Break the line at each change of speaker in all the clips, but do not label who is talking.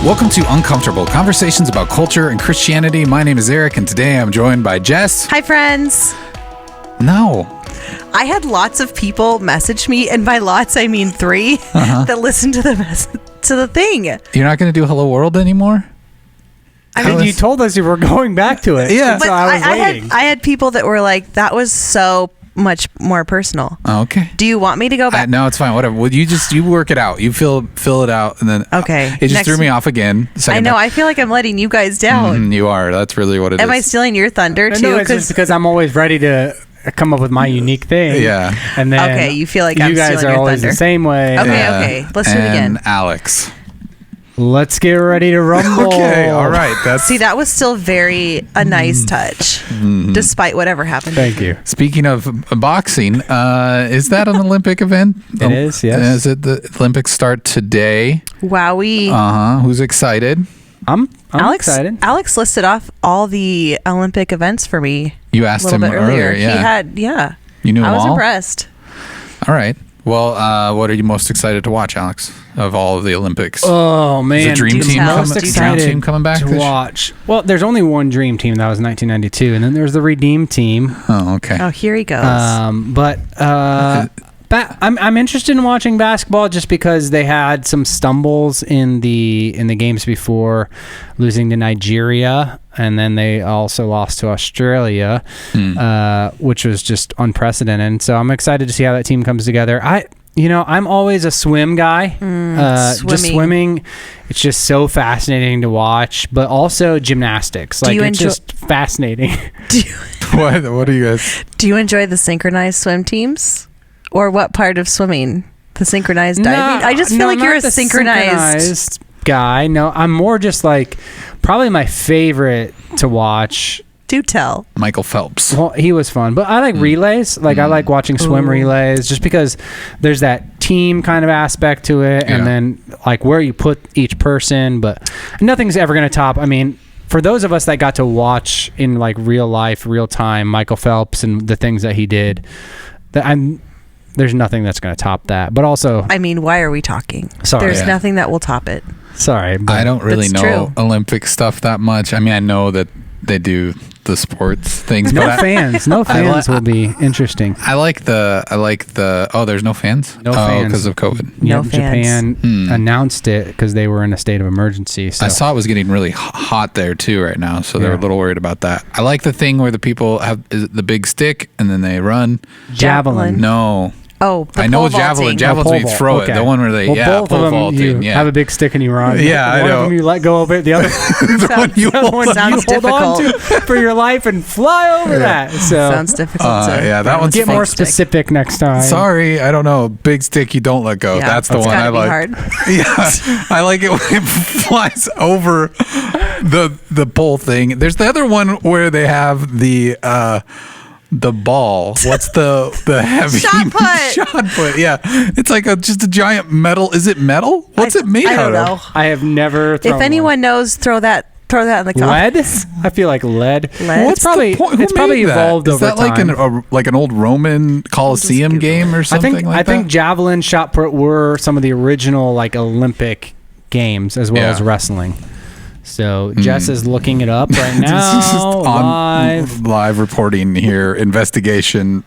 Welcome to Uncomfortable, conversations about culture and Christianity. My name is Eric, and today I'm joined by Jess.
Hi, friends.
No.
I had lots of people message me, and by lots, I mean 3, that listened to the thing.
You're not going to do Hello World anymore?
You told us you were going back to it.
Yeah.
But
So I was waiting.
I had people that were like, that was so much more personal.
Oh, okay.
Do you want me to go back?
No, it's fine. Whatever. Well, you work it out. You fill it out, and then
Okay.
It just
Next-
threw me off again.
I know. I feel like I'm letting you guys down.
You are. That's really what it is.
Am I stealing your thunder, too?
No, it's just because I'm always ready to come up with my unique thing.
Yeah.
And then
Okay, you feel like I'm
you guys
stealing
are
your
always
thunder.
the same way.
Okay. Let's do it again.
And Alex.
Let's get ready to rumble.
Okay. All right. That's
See, that was still a nice touch, despite whatever happened.
Thank you.
Speaking of boxing, is that an Olympic event?
It is, yes.
Is it the Olympics start today?
Wowie.
Who's excited?
I'm
Alex,
excited.
Alex listed off all the Olympic events for me
You
a
asked
little
him
bit earlier.
Yeah.
He had,
You knew
I
them
was
all?
impressed.
All right. Well, what are you most excited to watch, Alex, of all of the Olympics?
Oh man,
Is the Dream
Do
Team
tell.
coming?
Most
Dream
excited
Team coming back?
to watch. Well, there's only one Dream Team. That was 1992, and then there's the Redeem Team.
Oh, okay.
Oh, here he goes.
I'm interested in watching basketball just because they had some stumbles in the games before, losing to Nigeria, and then they also lost to Australia, which was just unprecedented. So I'm excited to see how that team comes together. I'm always a swim guy. Just swimming, it's just so fascinating to watch. But also gymnastics, it's just fascinating.
What do you guys?
Do you enjoy the synchronized swim teams? Or what part of swimming? The synchronized diving? I just feel like you're a synchronized
guy. No, I'm more just like probably my favorite to watch.
Do tell.
Michael Phelps.
Well, he was fun, but I like relays. I like watching swim relays just because there's that team kind of aspect to it, and then like where you put each person. But nothing's ever going to top. I mean, for those of us that got to watch in like real life, real time, Michael Phelps and the things that he did, there's nothing that's going to top that. But also,
I mean, why are we talking?
Sorry.
There's nothing that will top it.
Sorry, but
I don't really
That's
know
true.
Olympic stuff that much. I mean, I know that they do the sports things,
no
but
fans. No fans will be interesting.
I like the. Oh, there's no fans.
No fans
because of COVID.
No
Yep, Japan announced it because they were in a state of emergency. So
I saw it was getting really hot there too right now, so they're a
Yeah.
little worried about that. I like the thing where the people have the big stick and then they run.
javelin.
No,
Oh, the
I know
pole
javelin.
vaulting.
Javelin's
pole
where you
vault.
throw
Okay.
it. The one where they
Well, both
pole
of them
vaulting.
you have a big stick and you run.
Yeah, I
one
know.
of them you let go of it. The other
the one you
the other
hold
one
on.
Sounds
you hold on to for your life and fly over that. So
Sounds difficult to
yeah, that one's
get
fun.
more
stick.
specific next time.
Sorry, I don't know. Big stick you don't let go.
Yeah,
That's the
it's
one
gotta
I
be
like.
hard.
Yeah, I like it when it flies over the pole thing. There's the other one where they have the ball. What's the heavy
Shot put.
Shot put. Yeah, it's like just a giant metal. Is it metal? What's it made
I
out
don't know.
of?
I have never thrown
If anyone knows, throw that in the comments.
lead, I feel like lead.
Lead?
It's probably
the point? Who
it's probably
made that?
evolved
Is
over
that like
time.
like an old Roman Colosseum game or
I
something
think
like that?
I think javelin, shot put were some of the original like Olympic games as well
Yeah.
as wrestling. So Jess is looking it up right now.
This is just
live.
live reporting here, investigation.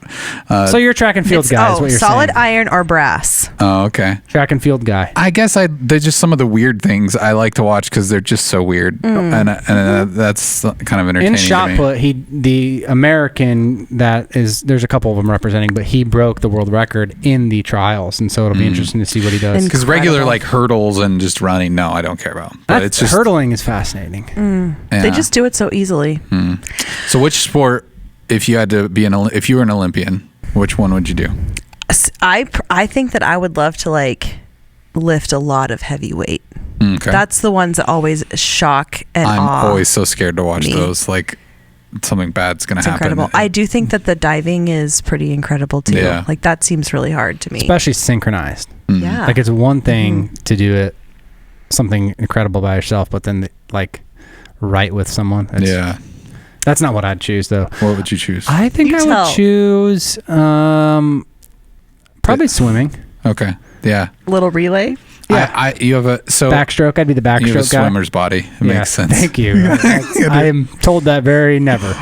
So you're a track and field
It's,
guy is what you're
solid
saying.
iron or brass.
Oh, okay.
Track and field guy.
I guess they're just some of the weird things I like to watch because they're just so weird, and that's kind of entertaining.
In shot
to me.
put, the American there's a couple of them representing, but he broke the world record in the trials, and so it'll be interesting to see what he does.
Because regular
Incredible.
like hurdles and just running, no, I don't care about. But
That's-
it's just
hurdling is fascinating.
yeah.
They just do it so easily.
So which sport, if you had to be if you were an Olympian, which one would you do?
I think that I would love to like lift a lot of heavy weight.
Okay.
That's the ones that always shock and
I'm
awe.
always so scared to watch
me.
those. Like something bad's gonna
It's
happen.
incredible. I do think that the diving is pretty incredible too.
Yeah.
Like that seems really hard to me.
Especially synchronized.
Yeah.
Like it's one thing to do it something incredible by yourself, but then like right with someone.
Yeah.
That's not what I'd choose though.
What would you choose?
I think
You
I
tell.
would choose probably swimming.
Okay. Yeah.
Little relay.
Yeah.
You have a
backstroke. I'd be the backstroke guy.
You have a swimmer's body. It makes sense.
Thank you. I am told that very never.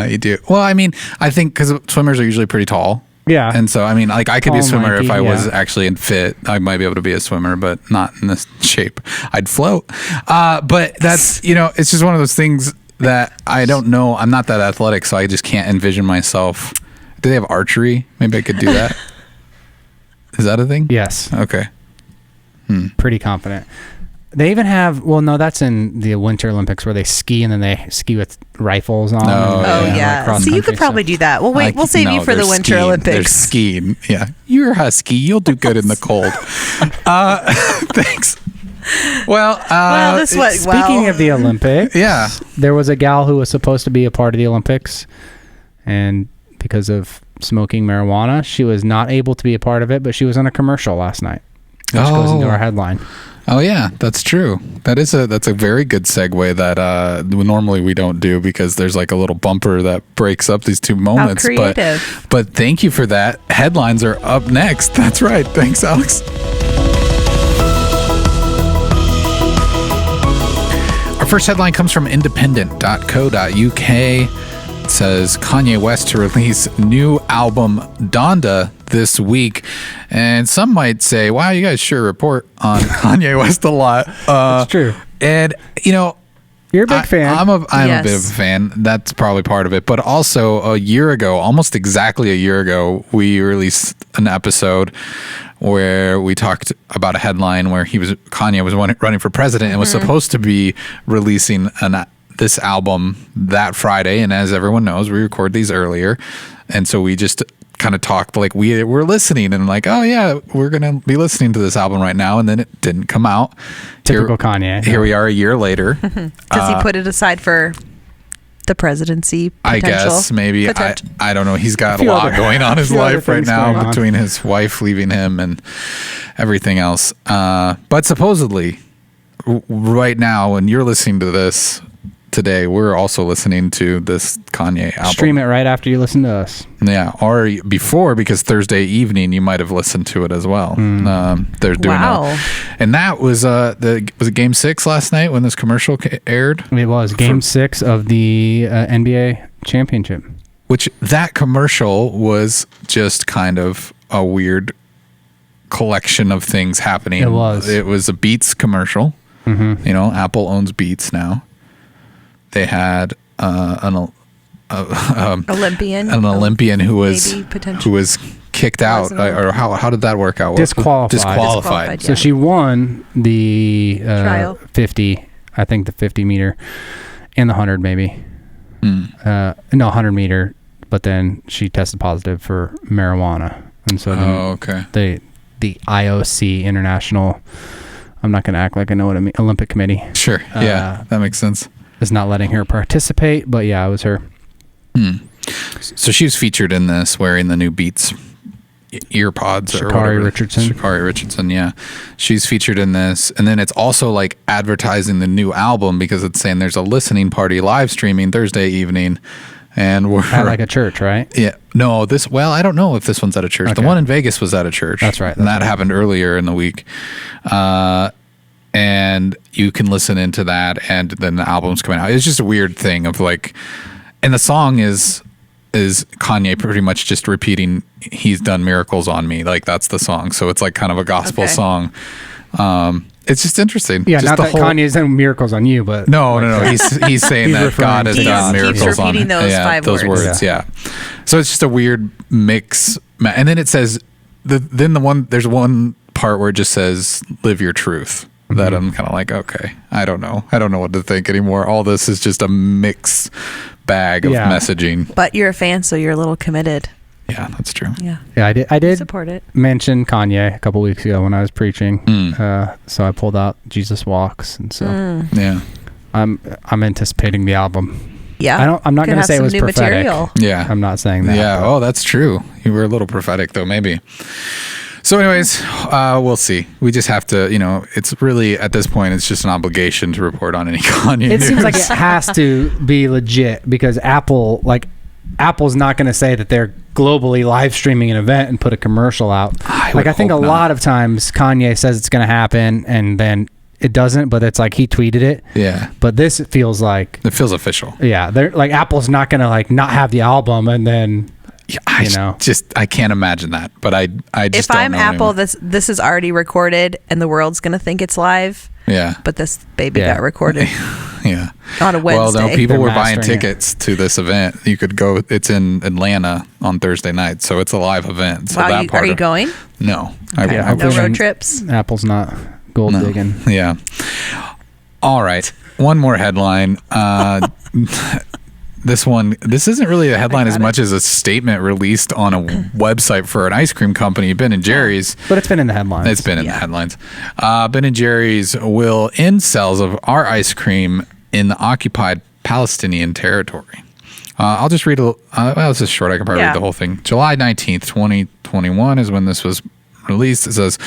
You do. Well, I mean, I think because swimmers are usually pretty tall.
Yeah.
And so, I mean, like I could be a swimmer
lanky,
if I was actually in fit. I might be able to be a swimmer, but not in this shape. I'd float. But that's, it's just one of those things that I don't know. I'm not that athletic, so I just can't envision myself. Do they have archery? Maybe I could do that. Is that a thing?
Yes.
Okay.
Pretty confident. They even have, that's in the Winter Olympics where they ski and then they ski with rifles on.
Yeah. So you could probably do that. Well, wait, we'll save you for the Winter Olympics.
They're skiing. Yeah. You're a husky. You'll do good in the cold. Thanks. Well,
speaking of the Olympics, there was a gal who was supposed to be a part of the Olympics, and because of smoking marijuana, she was not able to be a part of it, but she was on a commercial last night, which goes into our headline.
Oh yeah, that's true. That's a very good segue that normally we don't do because there's like a little bumper that breaks up these two moments.
How creative.
But thank you for that. Headlines are up next. That's right. Thanks, Alex. Our first headline comes from independent.co.uk. It says Kanye West to release new album Donda this week. And some might say, wow, you guys sure report on Kanye West a lot.
That's true.
And,
you're a big fan.
I'm a bit of a fan. That's probably part of it. But also a year ago, almost exactly a year ago, we released an episode where we talked about a headline where Kanye was running for president and was supposed to be releasing this album that Friday. And as everyone knows, we record these earlier. And so we just kind of talked like we were listening and like, oh yeah, we're going to be listening to this album right now. And then it didn't come out.
Typical Kanye.
Here we are a year later.
Does he put it aside for the presidency potential?
I guess maybe. I don't know. He's got a lot going on in his life right now between his wife leaving him and everything else. But supposedly right now, when you're listening to this today, we're also listening to this Kanye album.
Stream it right after you listen to us.
Yeah, or before, because Thursday evening you might have listened to it as well. They're doing and that was was it Game 6 last night when this commercial aired?
It was Game 6 of the NBA championship.
Which that commercial was just kind of a weird collection of things happening. It was a Beats commercial. Apple owns Beats now. They had an Olympian who was kicked out, or how did that work out? Disqualified.
So she won the trial 50, I think the 50 meter and the 100 maybe. 100 meter, but then she tested positive for marijuana, and so the IOC International. I'm not going to act like I know what I mean. Olympic Committee.
Sure. Yeah, that makes sense.
Is not letting her participate, but yeah, it was her.
So she was featured in this wearing the new Beats ear pods.
Sha'Carri
Richardson, yeah. She's featured in this. And then it's also like advertising the new album because it's saying there's a listening party live streaming Thursday evening. And we're
at like a church, right?
Yeah. No, I don't know if this one's at a church. Okay. The one in Vegas was at a church.
That's right.
And that happened earlier in the week. And you can listen into that, and then the album's coming out. It's just a weird thing of like, and the song is Kanye pretty much just repeating, "He's done miracles on me." Like that's the song. So it's like kind of a gospel song. It's just interesting.
Yeah,
just
not that Kanye's done miracles on you, but
no. He's saying that God has done miracles on him.
Those
words. Yeah. So it's just a weird mix, and then it says, there's one part where it just says, "Live your truth." That I'm kind of like, okay, I don't know what to think anymore. All this is just a mixed bag of messaging.
But you're a fan, so you're a little committed.
Yeah, that's true.
Yeah,
I did
support it.
Mention Kanye a couple weeks ago when I was preaching. So I pulled out Jesus Walks, and so
yeah,
I'm anticipating the album.
Yeah,
I'm not going to say it was prophetic.
Material.
Yeah, I'm not saying that.
Yeah, that's true. You were a little prophetic though, maybe. So anyways, we'll see. We just have to, it's really, at this point, it's just an obligation to report on any Kanye news.
It seems like it has to be legit because Apple's not going to say that they're globally live streaming an event and put a commercial out. I think a lot of times Kanye says it's going to happen and then it doesn't, but it's like he tweeted it.
Yeah.
But this feels like
it feels official.
Yeah, they're like Apple's not going to like not have the album and then
I can't imagine that. But I just
if I'm Apple, this is already recorded and the world's going to think it's live.
Yeah.
But this baby got recorded.
Yeah.
On a Wednesday.
Well, no, people were buying tickets to this event. You could go. It's in Atlanta on Thursday night, so it's a live event. So
wow, are you going?
No.
Okay. No road trips?
Apple's not gold digging.
Yeah. All right. One more headline. This isn't really a headline as much as a statement released on a website for an ice cream company, Ben & Jerry's.
But it's been in the headlines.
It's been in the headlines. Ben & Jerry's will end sales of our ice cream in the occupied Palestinian territory. I'll just read it's just short. I can probably read the whole thing. July 19th, 2021 is when this was released. It says,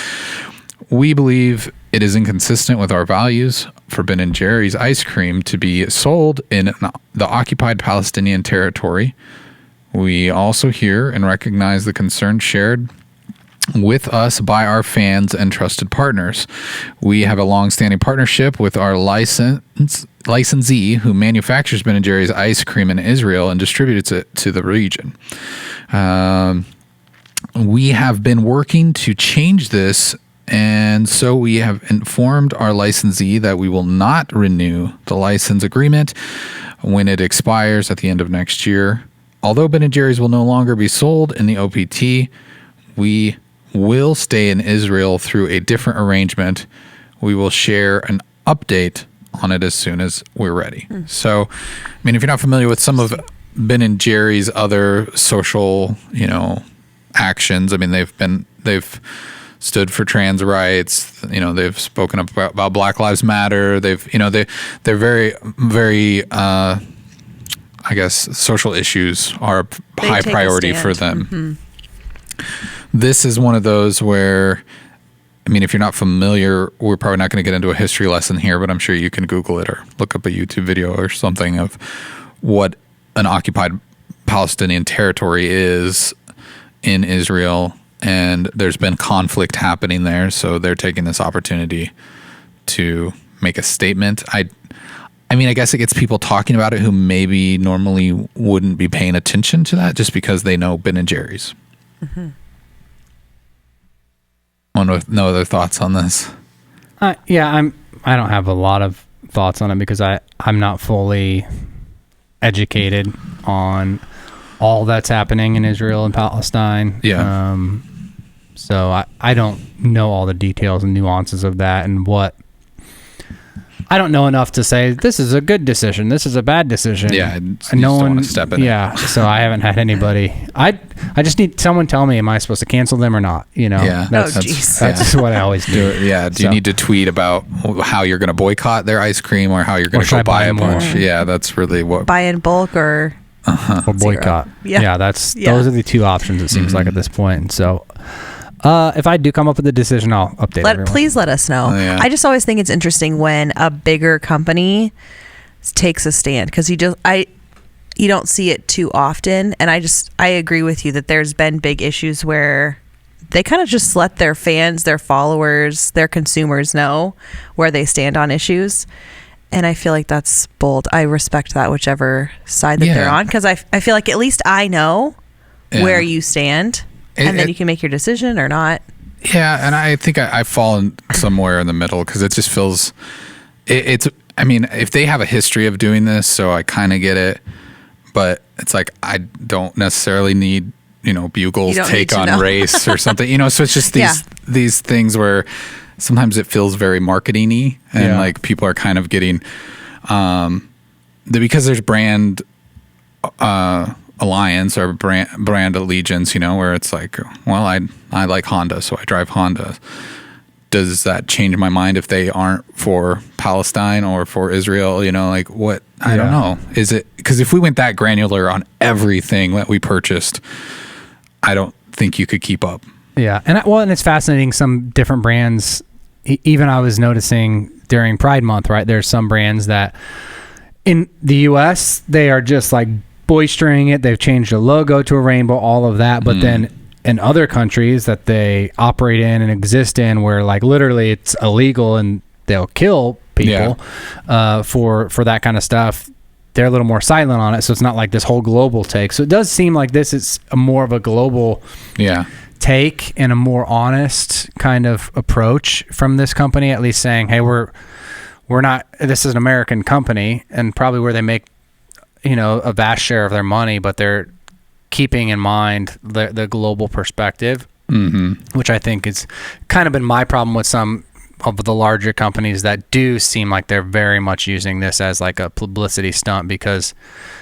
we believe it is inconsistent with our values for Ben & Jerry's ice cream to be sold in the occupied Palestinian territory. We also hear and recognize the concern shared with us by our fans and trusted partners. We have a long-standing partnership with our licensee who manufactures Ben & Jerry's ice cream in Israel and distributes it to the region. We have been working to change this, and so we have informed our licensee that we will not renew the license agreement when it expires at the end of next year. Although Ben & Jerry's will no longer be sold in the OPT, we will stay in Israel through a different arrangement. We will share an update on it as soon as we're ready. So, I mean, if you're not familiar with some of Ben & Jerry's other social, actions, I mean, they've stood for trans rights. They've spoken up about Black Lives Matter. They're very, very, I guess, social issues are a high priority for them. This is one of those where, I mean, if you're not familiar, we're probably not going to get into a history lesson here, but I'm sure you can Google it or look up a YouTube video or something of what an occupied Palestinian territory is in Israel. And there's been conflict happening there, so they're taking this opportunity to make a statement. I mean, I guess it gets people talking about it who maybe normally wouldn't be paying attention to that just because they know Ben & Jerry's. No other thoughts on this?
I don't have a lot of thoughts on it because I'm not fully educated on all that's happening in Israel and Palestine.
Yeah.
So I don't know all the details and nuances of that and I don't know enough to say this is a good decision, this is a bad decision.
Yeah, no one want to step in.
Yeah, so I haven't had anybody. I just need someone tell me, am I supposed to cancel them or not?
Yeah,
that's just what I always do.
Do you need to tweet about how you're going to boycott their ice cream or how you're going to go buy a bunch? Yeah, that's really what.
Buy in bulk or
boycott.
Yeah,
those are the two options it seems like at this point. And so. If I do come up with a decision, I'll update everyone.
Please let us know. I just always think it's interesting when a bigger company takes a stand because you don't see it too often. And I agree with you that there's been big issues where they kind of just let their fans, their followers, their consumers know where they stand on issues. And I feel like that's bold. I respect that, which,ever side that they're on, because I feel like at least I know where you stand. And then you can make your decision or not.
Yeah, and I think I've fallen somewhere in the middle because it just feels I mean, if they have a history of doing this, so I kind of get it, but it's like I don't necessarily need, Bugle's take on race or something, so it's just these things where sometimes it feels very marketing-y and like people are kind of getting because there's brand alliance or brand allegiance, where it's like, well, I like Honda, so I drive Honda. Does that change my mind if they aren't for Palestine or for Israel? Like what? I don't know. Is it because if we went that granular on everything that we purchased, I don't think you could keep up.
Yeah, and it's fascinating. Some different brands, even I was noticing during Pride Month, right? There's some brands that in the U.S. they are just like boistering it. They've changed the logo to a rainbow, all of that. But then in other countries that they operate in and exist in, where like literally it's illegal and they'll kill people for that kind of stuff, they're a little more silent on it. So it's not like this whole global take. So it does seem like this is more of a global take and a more honest kind of approach from this company, at least saying, hey, we're not, this is an American company, and probably where they make, a vast share of their money, but they're keeping in mind the global perspective, which I think is kind of been my problem with some of the larger companies that do seem like they're very much using this as like a publicity stunt, because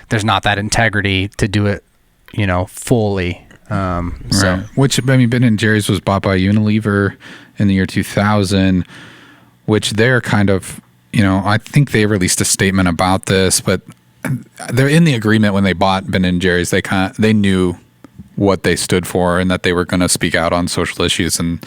there's not that integrity to do it, fully. So,
which, I mean, Ben & Jerry's was bought by Unilever in the year 2000, which they're kind of, I think they released a statement about this, but they're in the agreement when they bought Ben & Jerry's. They knew what they stood for and that they were going to speak out on social issues, and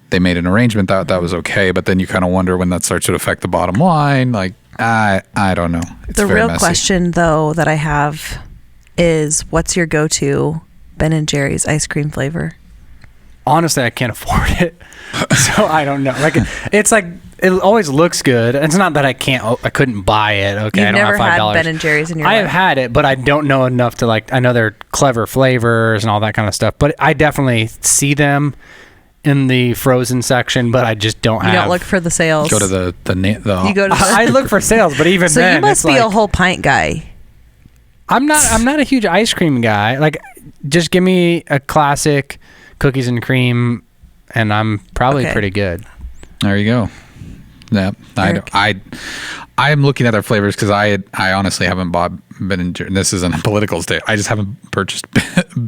they made an arrangement that was okay. But then you kind of wonder when that starts to affect the bottom line. Like, I don't know. It's
the
very
real
messy.
question, though, that I have is, what's your go-to Ben & Jerry's ice cream flavor?
Honestly, I can't afford it, so I don't know. Like, it's like it always looks good. It's not that I couldn't buy it. Okay,
You've
I don't
never
have $5.
had Ben & Jerry's in your
I
life?
have had it, but I don't know enough to like. I know they're clever flavors and all that kind of stuff, but I definitely see them in the frozen section, but I just don't have.
You don't look for the sales.
Go to the
You go to.
I look for sales, but even
so
then,
you must
it's
be
like,
a whole pint guy.
I'm not a huge ice cream guy. Like, just give me a classic cookies and cream, and I'm probably pretty good.
There you go. Yeah, I'm looking at their flavors because I honestly haven't bought Ben & Jerry's. This isn't a political state. I just haven't purchased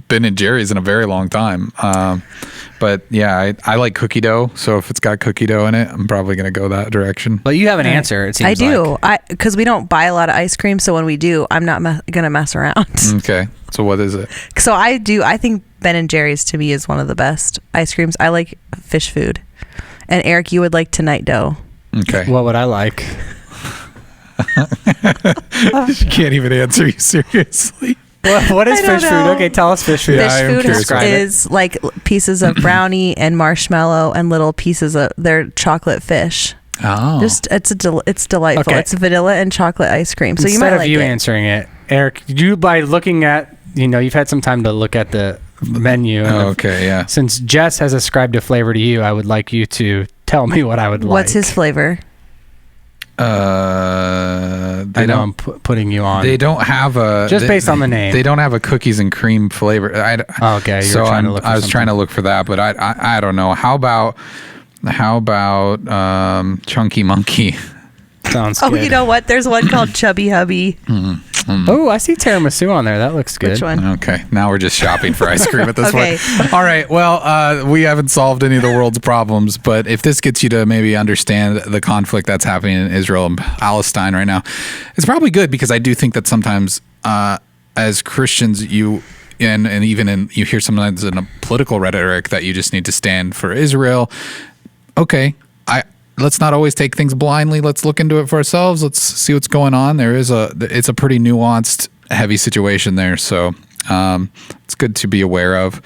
Ben & Jerry's in a very long time. But yeah, I like cookie dough. So if it's got cookie dough in it, I'm probably going to go that direction.
But you have an answer, it seems
I do.
like.
Because we don't buy a lot of ice cream, so when we do, I'm not going to mess around.
Okay. So what is it?
So I think Ben & Jerry's to me is one of the best ice creams. I like fish food. And Eric, you would like Tonight Dough.
Okay.
What would I like?
She can't even answer you seriously.
What is fish food? Okay, tell us fish food.
Fish food is like pieces of brownie and marshmallow and little pieces of their chocolate fish.
Oh.
It's delightful.
Okay.
It's vanilla and chocolate ice cream. So
Instead
you might
of
like
you
it.
answering it, Eric, you by looking at, you've had some time to look at the menu.
Oh, okay, yeah.
Since Jess has ascribed a flavor to you, I would like you to tell me what I would like.
What's his flavor?
I know I'm putting you on.
They don't have a
based on the name.
They don't have a cookies and cream flavor.
Okay,
I was trying to look for that, but I don't know. How about Chunky Monkey?
Sounds good.
Oh, you know what? There's one called Chubby Hubby.
Oh, I see tiramisu on there. That looks good.
Which one?
Okay, now we're just shopping for ice cream at this
Okay.
point. All right, well, we haven't solved any of the world's problems, but if this gets you to maybe understand the conflict that's happening in Israel and Palestine right now, it's probably good, because I do think that sometimes as Christians, and even you hear sometimes in a political rhetoric that you just need to stand for Israel. Okay, let's not always take things blindly. Let's look into it for ourselves. Let's see what's going on. It's a pretty nuanced, heavy situation there. So it's good to be aware of.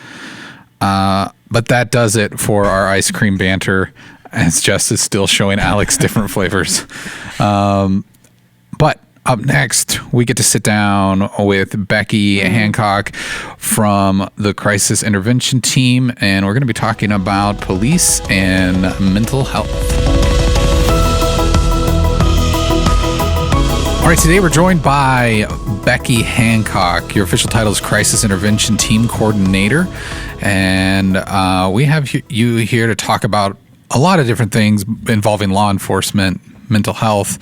But that does it for our ice cream banter, as Jess is still showing Alex different flavors. But up next, we get to sit down with Becky Hancock from the Crisis Intervention Team, and we're going to be talking about police and mental health. All right, today we're joined by Becky Hancock. Your official title is Crisis Intervention Team Coordinator, and we have you here to talk about a lot of different things involving law enforcement, mental health,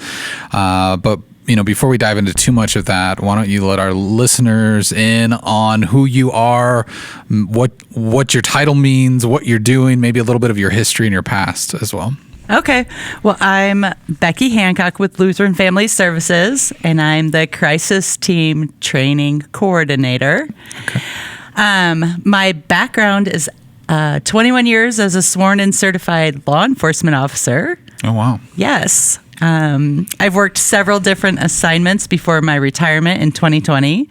but before we dive into too much of that, why don't you let our listeners in on who you are, what your title means, what you're doing, maybe a little bit of your history and your past as well.
Okay. Well, I'm Becky Hancock with Lutheran Family Services, and I'm the Crisis Team Training Coordinator. Okay. My background is 21 years as a sworn and certified law enforcement officer.
Oh, wow.
Yes. I've worked several different assignments before my retirement in 2020.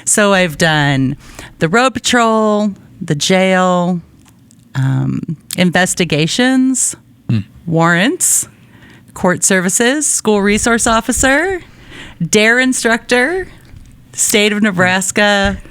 So I've done the road patrol, the jail, investigations, warrants, court services, school resource officer, DARE instructor, state of Nebraska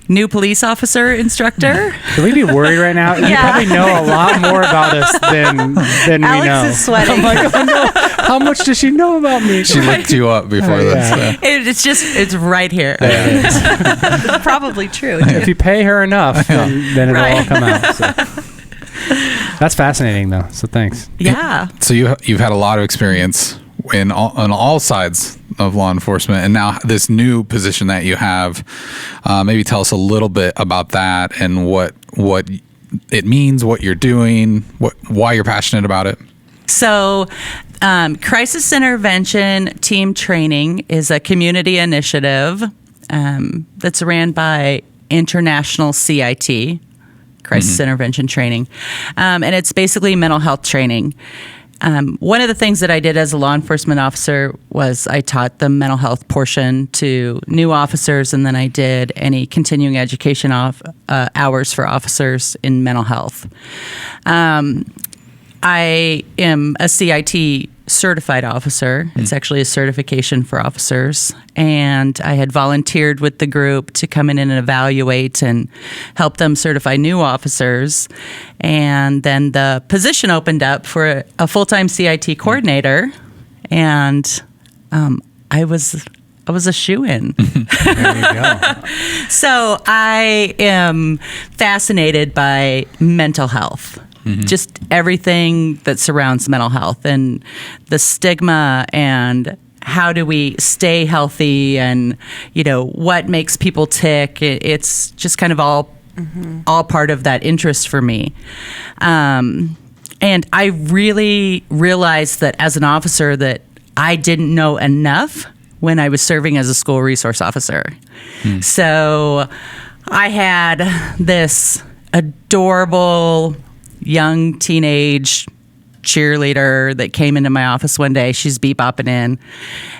new police officer instructor.
Should we be worried right now? You probably know a lot more about us than we know.
Alex is sweating.
I'm like, oh no, how much does she know about me?
She looked you up before this.
Yeah.
It's right here.
It's probably true. Too.
If you pay her enough, then it'll all come out. So. That's fascinating, though. So thanks.
Yeah.
So you've had a lot of experience on all sides of law enforcement, and now this new position that you have. Maybe tell us a little bit about that and what it means, what you're doing, why you're passionate about it.
So, crisis intervention team training is a community initiative that's ran by International CIT, Crisis Intervention Training, and it's basically mental health training. One of the things that I did as a law enforcement officer was I taught the mental health portion to new officers, and then I did any continuing education hours for officers in mental health. I am a CIT certified officer. It's actually a certification for officers. And I had volunteered with the group to come in and evaluate and help them certify new officers. And then the position opened up for a full-time CIT coordinator. And I was a shoo-in.
There you go.
So I am fascinated by mental health. Just everything that surrounds mental health and the stigma and how do we stay healthy and, what makes people tick. It's just kind of all part of that interest for me. And I really realized that as an officer that I didn't know enough when I was serving as a school resource officer. So I had this adorable young teenage cheerleader that came into my office one day. She's bebopping in,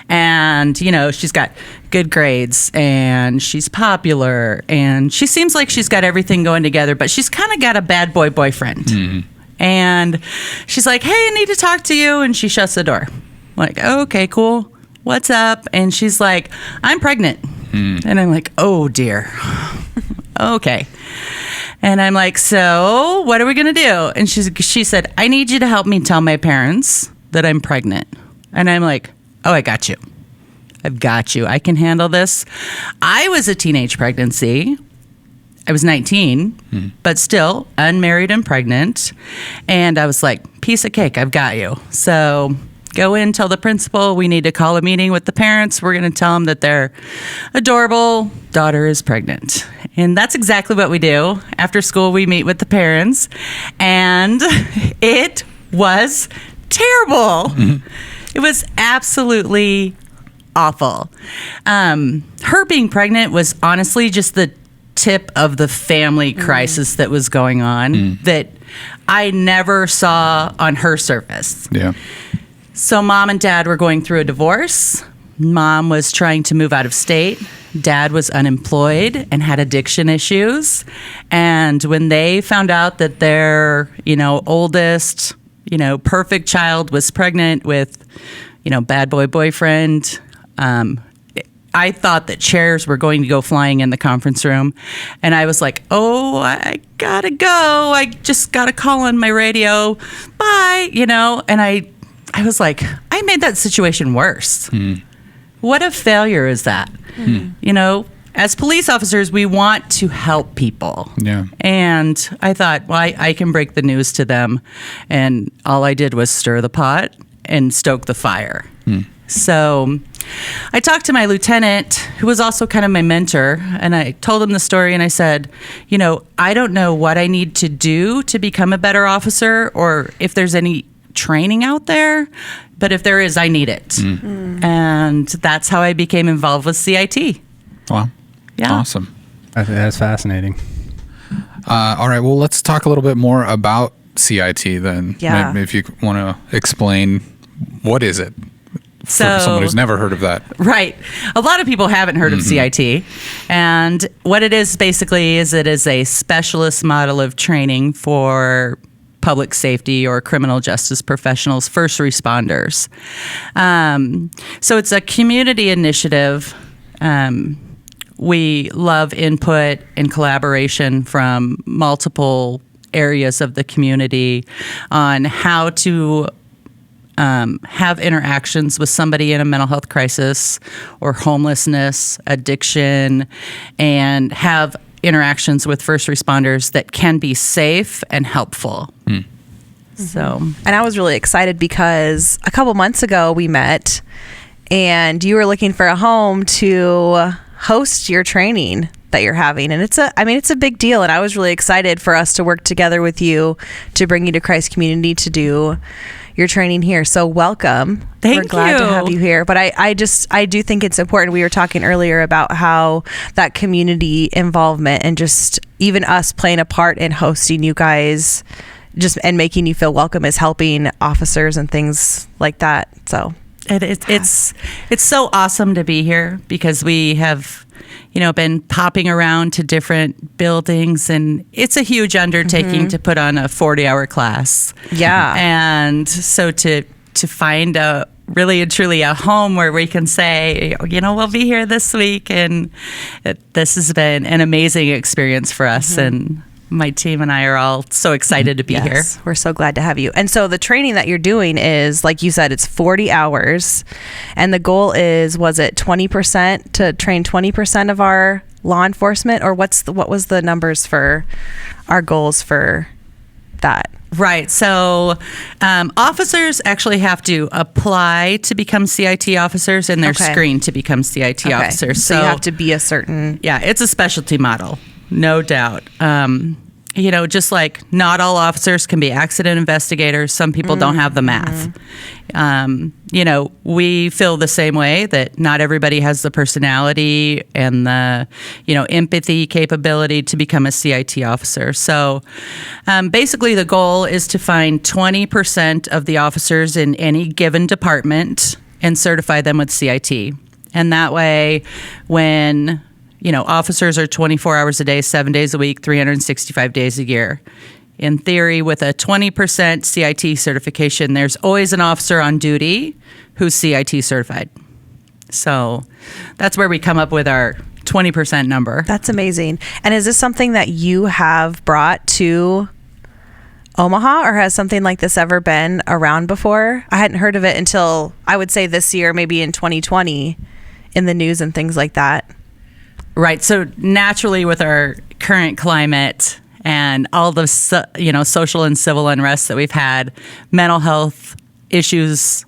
and she's got good grades and she's popular and she seems like she's got everything going together, but she's kind of got a bad boy boyfriend. And she's like, "Hey, I need to talk to you," and she shuts the door. I'm like, "Oh, okay, cool. What's up?" And she's like, "I'm pregnant." And I'm like, "Oh dear." Okay. And I'm like, "So what are we going to do?" And she said, "I need you to help me tell my parents that I'm pregnant." And I'm like, "Oh, I got you. I've got you. I can handle this." I was a teenage pregnancy. I was 19, but still unmarried and pregnant. And I was like, piece of cake. I've got you. So go in, tell the principal we need to call a meeting with the parents. We're going to tell them that their adorable daughter is pregnant. And that's exactly what we do. After school, we meet with the parents. And it was terrible. It was absolutely awful. Her being pregnant was honestly just the tip of the family crisis that was going on that I never saw on her surface.
Yeah.
So mom and dad were going through a divorce. Mom was trying to move out of state. Dad was unemployed and had addiction issues. And when they found out that their, oldest, perfect child was pregnant with, bad boy boyfriend, I thought that chairs were going to go flying in the conference room. And I was like, "Oh, I gotta go. I just got a call on my radio. Bye," and I was like, I made that situation worse. What a failure is that? As police officers, we want to help people. Yeah. And I thought, well, I can break the news to them. And all I did was stir the pot and stoke the fire. So I talked to my lieutenant, who was also kind of my mentor, and I told him the story, and I said, I don't know what I need to do to become a better officer or if there's any training out there, but if there is, I need it. And that's how I became involved with CIT.
Wow.
Yeah.
Awesome.
That's fascinating.
All right. Well, let's talk a little bit more about CIT then.
Yeah.
Maybe if you want to explain What is it?
So,
for someone who's never heard of that.
Right. A lot of people haven't heard of CIT. And what it is basically is it is a specialist model of training for public safety or criminal justice professionals, first responders. So it's a community initiative. We love input and collaboration from multiple areas of the community on how to have interactions with somebody in a mental health crisis or homelessness, addiction, and have interactions with first responders that can be safe and helpful. So,
and I was really excited because a couple months ago we met and you were looking for a home to host your training that you're having. And it's a big deal. And I was really excited for us to work together with you to bring you to Christ Community to do your training here. So welcome.
Thank you.
We're glad to have you here. But I do think it's important. We were talking earlier about how that community involvement and just even us playing a part in hosting you guys just and making you feel welcome is helping officers and things like that. So
it's so awesome to be here because we have been popping around to different buildings, and it's a huge undertaking to put on a 40-hour class.
Yeah.
And so to find a really and truly a home where we can say, we'll be here this week, and this has been an amazing experience for us. And my team and I are all so excited to be here.
We're so glad to have you. And so the training that you're doing is, like you said, it's 40 hours. And the goal is, was it 20% to train 20% of our law enforcement? Or what was the numbers for our goals for that?
Right. So officers actually have to apply to become CIT officers, and they're screened to become CIT officers.
So you have to be a certain...
Yeah, it's a specialty model. No doubt. Just like not all officers can be accident investigators, some people don't have the math. We feel the same way that not everybody has the personality and the, empathy capability to become a CIT officer. So basically the goal is to find 20% of the officers in any given department and certify them with CIT. And that way, when officers are 24 hours a day, 7 days a week, 365 days a year. In theory, with a 20% CIT certification, there's always an officer on duty who's CIT certified. So that's where we come up with our 20% number.
That's amazing. And is this something that you have brought to Omaha, or has something like this ever been around before? I hadn't heard of it until, I would say, this year, maybe in 2020, in the news and things like that.
Right. So naturally, with our current climate and all the social and civil unrest that we've had, mental health issues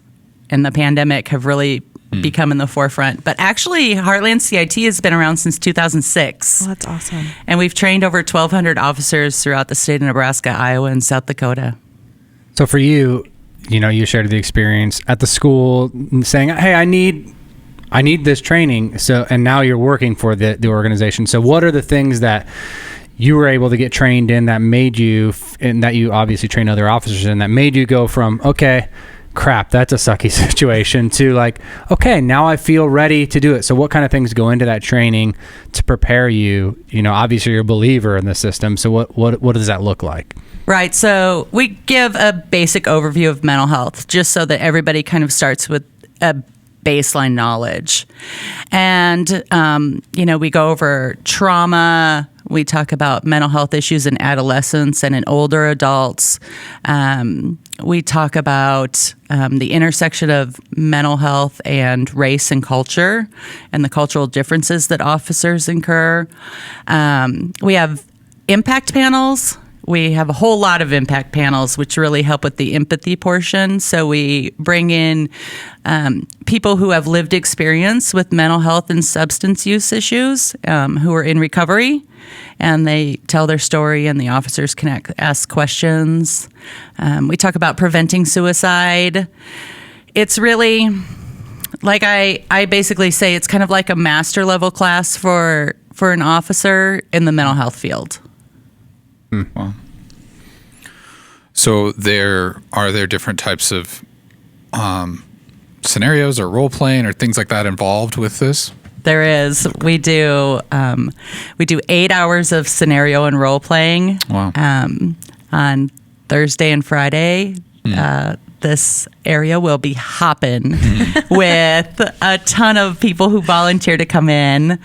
and the pandemic have really become in the forefront. But actually, Heartland CIT has been around since 2006.
Oh, that's awesome. And
we've trained over 1,200 officers throughout the state of Nebraska, Iowa, and South Dakota.
So for you, you shared the experience at the school saying, hey, I need this training. So, and now you're working for the organization. So what are the things that you were able to get trained in that made you, and that you obviously train other officers in, that made you go from, okay, crap, that's a sucky situation, to like, okay, now I feel ready to do it. So what kind of things go into that training to prepare you? Obviously you're a believer in the system. So what does that look like?
Right. So we give a basic overview of mental health just so that everybody kind of starts with a baseline knowledge. And, we go over trauma. We talk about mental health issues in adolescents and in older adults. We talk about the intersection of mental health and race and culture and the cultural differences that officers incur. We have impact panels. We have a whole lot of impact panels, which really help with the empathy portion. So we bring in people who have lived experience with mental health and substance use issues, who are in recovery, and they tell their story, and the officers can ask questions. We talk about preventing suicide. It's really, like I basically say, it's kind of like a master level class for an officer in the mental health field.
Wow. So are there different types of scenarios or role playing or things like that involved with this?
There is. We do 8 hours of scenario and role playing.
Wow.
On Thursday and Friday. This area will be hopping with a ton of people who volunteer to come in,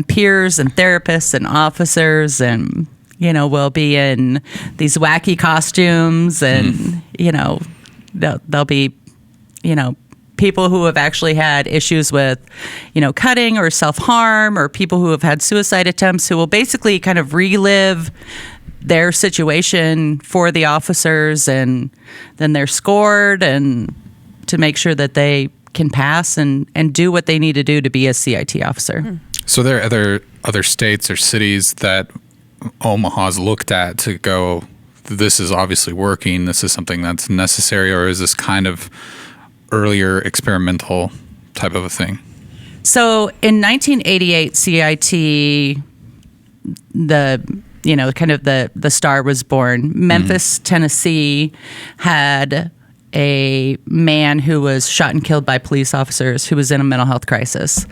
peers and therapists and officers, and we'll be in these wacky costumes, and there'll be people who have actually had issues with cutting or self-harm, or people who have had suicide attempts, who will basically kind of relive their situation for the officers, and then they're scored and to make sure that they can pass and do what they need to do to be a CIT officer.
So there are other states or cities that Omaha's looked at to go, this is obviously working, this is something that's necessary, or is this kind of earlier experimental type of a thing?
So in 1988, CIT, the star was born. Memphis, Tennessee had a man who was shot and killed by police officers who was in a mental health crisis.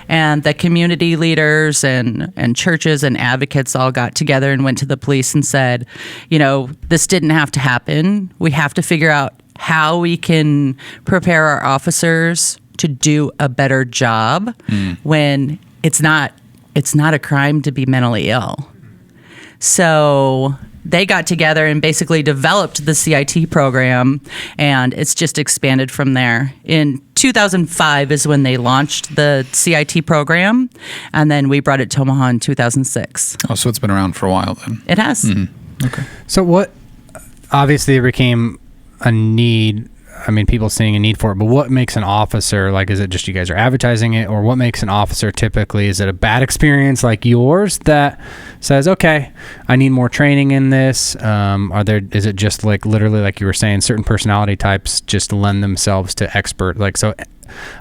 And the community leaders and churches and advocates all got together and went to the police and said, this didn't have to happen. We have to figure out how we can prepare our officers to do a better job when it's not a crime to be mentally ill. So they got together and basically developed the CIT program, and it's just expanded from there. In 2005 is when they launched the CIT program, and then we brought it to Omaha in 2006.
Oh, so it's been around for a while then.
It has.
Okay.
So what, obviously it became a need, people seeing a need for it, but what makes an officer, like, is it just you guys are advertising it, or what makes an officer typically? Is it a bad experience like yours that says, okay, I need more training in this? Is it just like literally, like you were saying, certain personality types just lend themselves to expert? So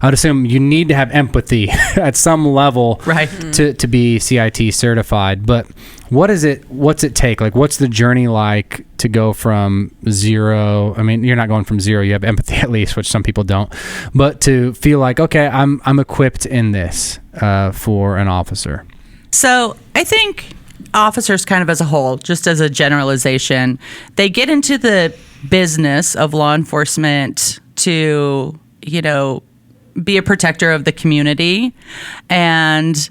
I would assume you need to have empathy at some level,
right,
to be CIT certified. But what's it take? Like, what's the journey like to go from zero? You're not going from zero. You have empathy at least, which some people don't. But to feel like, okay, I'm equipped in this for an officer.
So I think officers kind of as a whole, just as a generalization, they get into the business of law enforcement to, be a protector of the community and,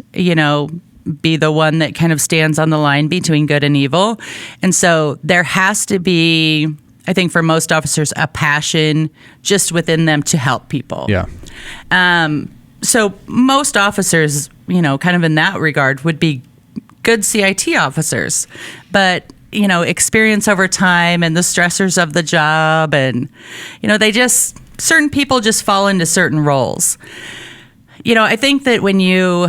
be the one that kind of stands on the line between good and evil. And so there has to be, I think for most officers, a passion just within them to help people.
Yeah.
So most officers, kind of in that regard would be good CIT officers, but experience over time and the stressors of the job, and certain people just fall into certain roles. I think that when you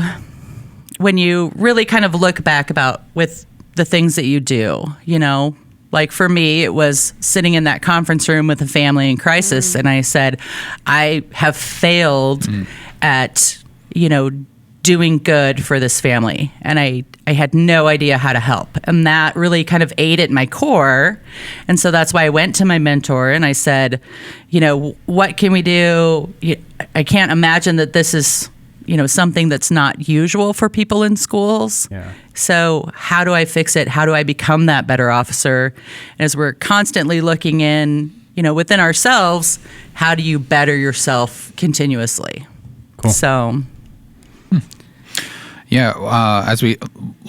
really kind of look back with the things that you do, like for me, it was sitting in that conference room with a family in crisis, and I said, I have failed at, doing good for this family, and I had no idea how to help, and that really kind of ate at my core. And so that's why I went to my mentor and I said, what can we do? I can't imagine that this is something that's not usual for people in schools.
Yeah.
So how do I fix it? How do I become that better officer? And as we're constantly looking within ourselves, how do you better yourself continuously?
Cool.
So.
Yeah,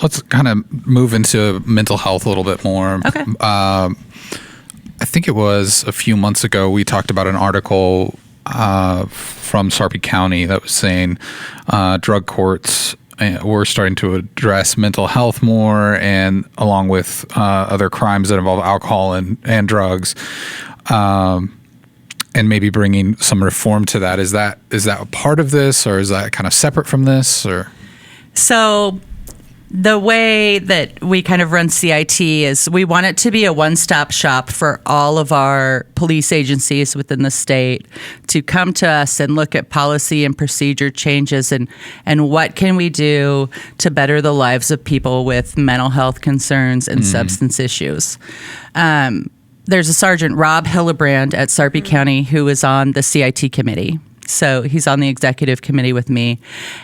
let's kind of move into mental health a little bit more.
Okay.
I think it was a few months ago we talked about an article from Sarpy County that was saying drug courts were starting to address mental health more, and along with other crimes that involve alcohol and drugs, and maybe bringing some reform to that. Is that a part of this, or is that kind of separate from this, or?
So the way that we kind of run CIT is we want it to be a one-stop shop for all of our police agencies within the state to come to us and look at policy and procedure changes and what can we do to better the lives of people with mental health concerns and substance issues. There's a Sergeant Rob Hillebrand at Sarpy County who is on the CIT committee. So he's on the executive committee with me.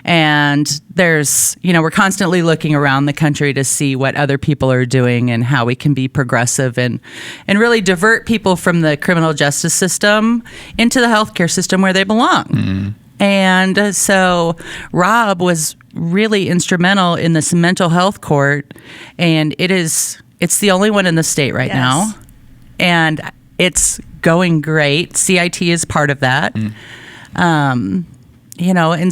And there's, we're constantly looking around the country to see what other people are doing and how we can be progressive and really divert people from the criminal justice system into the healthcare system where they belong. Mm-hmm. And so Rob was really instrumental in this mental health court. And it's the only one in the state right now. And it's going great. CIT is part of that. And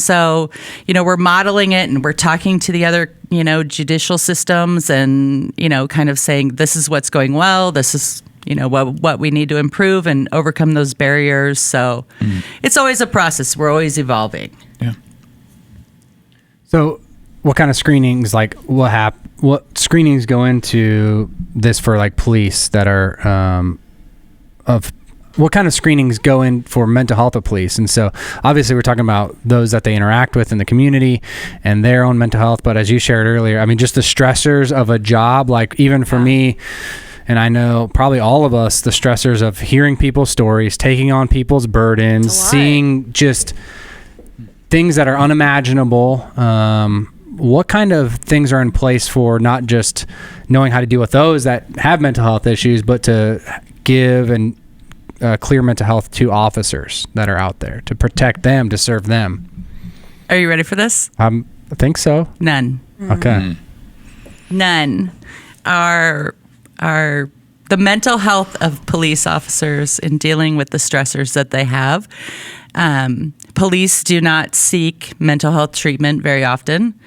so, we're modeling it and we're talking to the other, judicial systems and, kind of saying, this is what's going well. This is, what we need to improve and overcome those barriers. So it's always a process. We're always evolving.
Yeah.
So what kind of screenings, what screenings go into this for police that are, what kind of screenings go in for mental health of police? And so obviously we're talking about those that they interact with in the community and their own mental health. But as you shared earlier, I mean, just the stressors of a job, even for me, and I know probably all of us, the stressors of hearing people's stories, taking on people's burdens, seeing just things that are unimaginable. What kind of things are in place for not just knowing how to deal with those that have mental health issues, but to give and clear mental health to officers that are out there to protect them, to serve them?
Are you ready for this?
I think so.
None.
Okay.
None are the mental health of police officers in dealing with the stressors that they have. Police do not seek mental health treatment very often.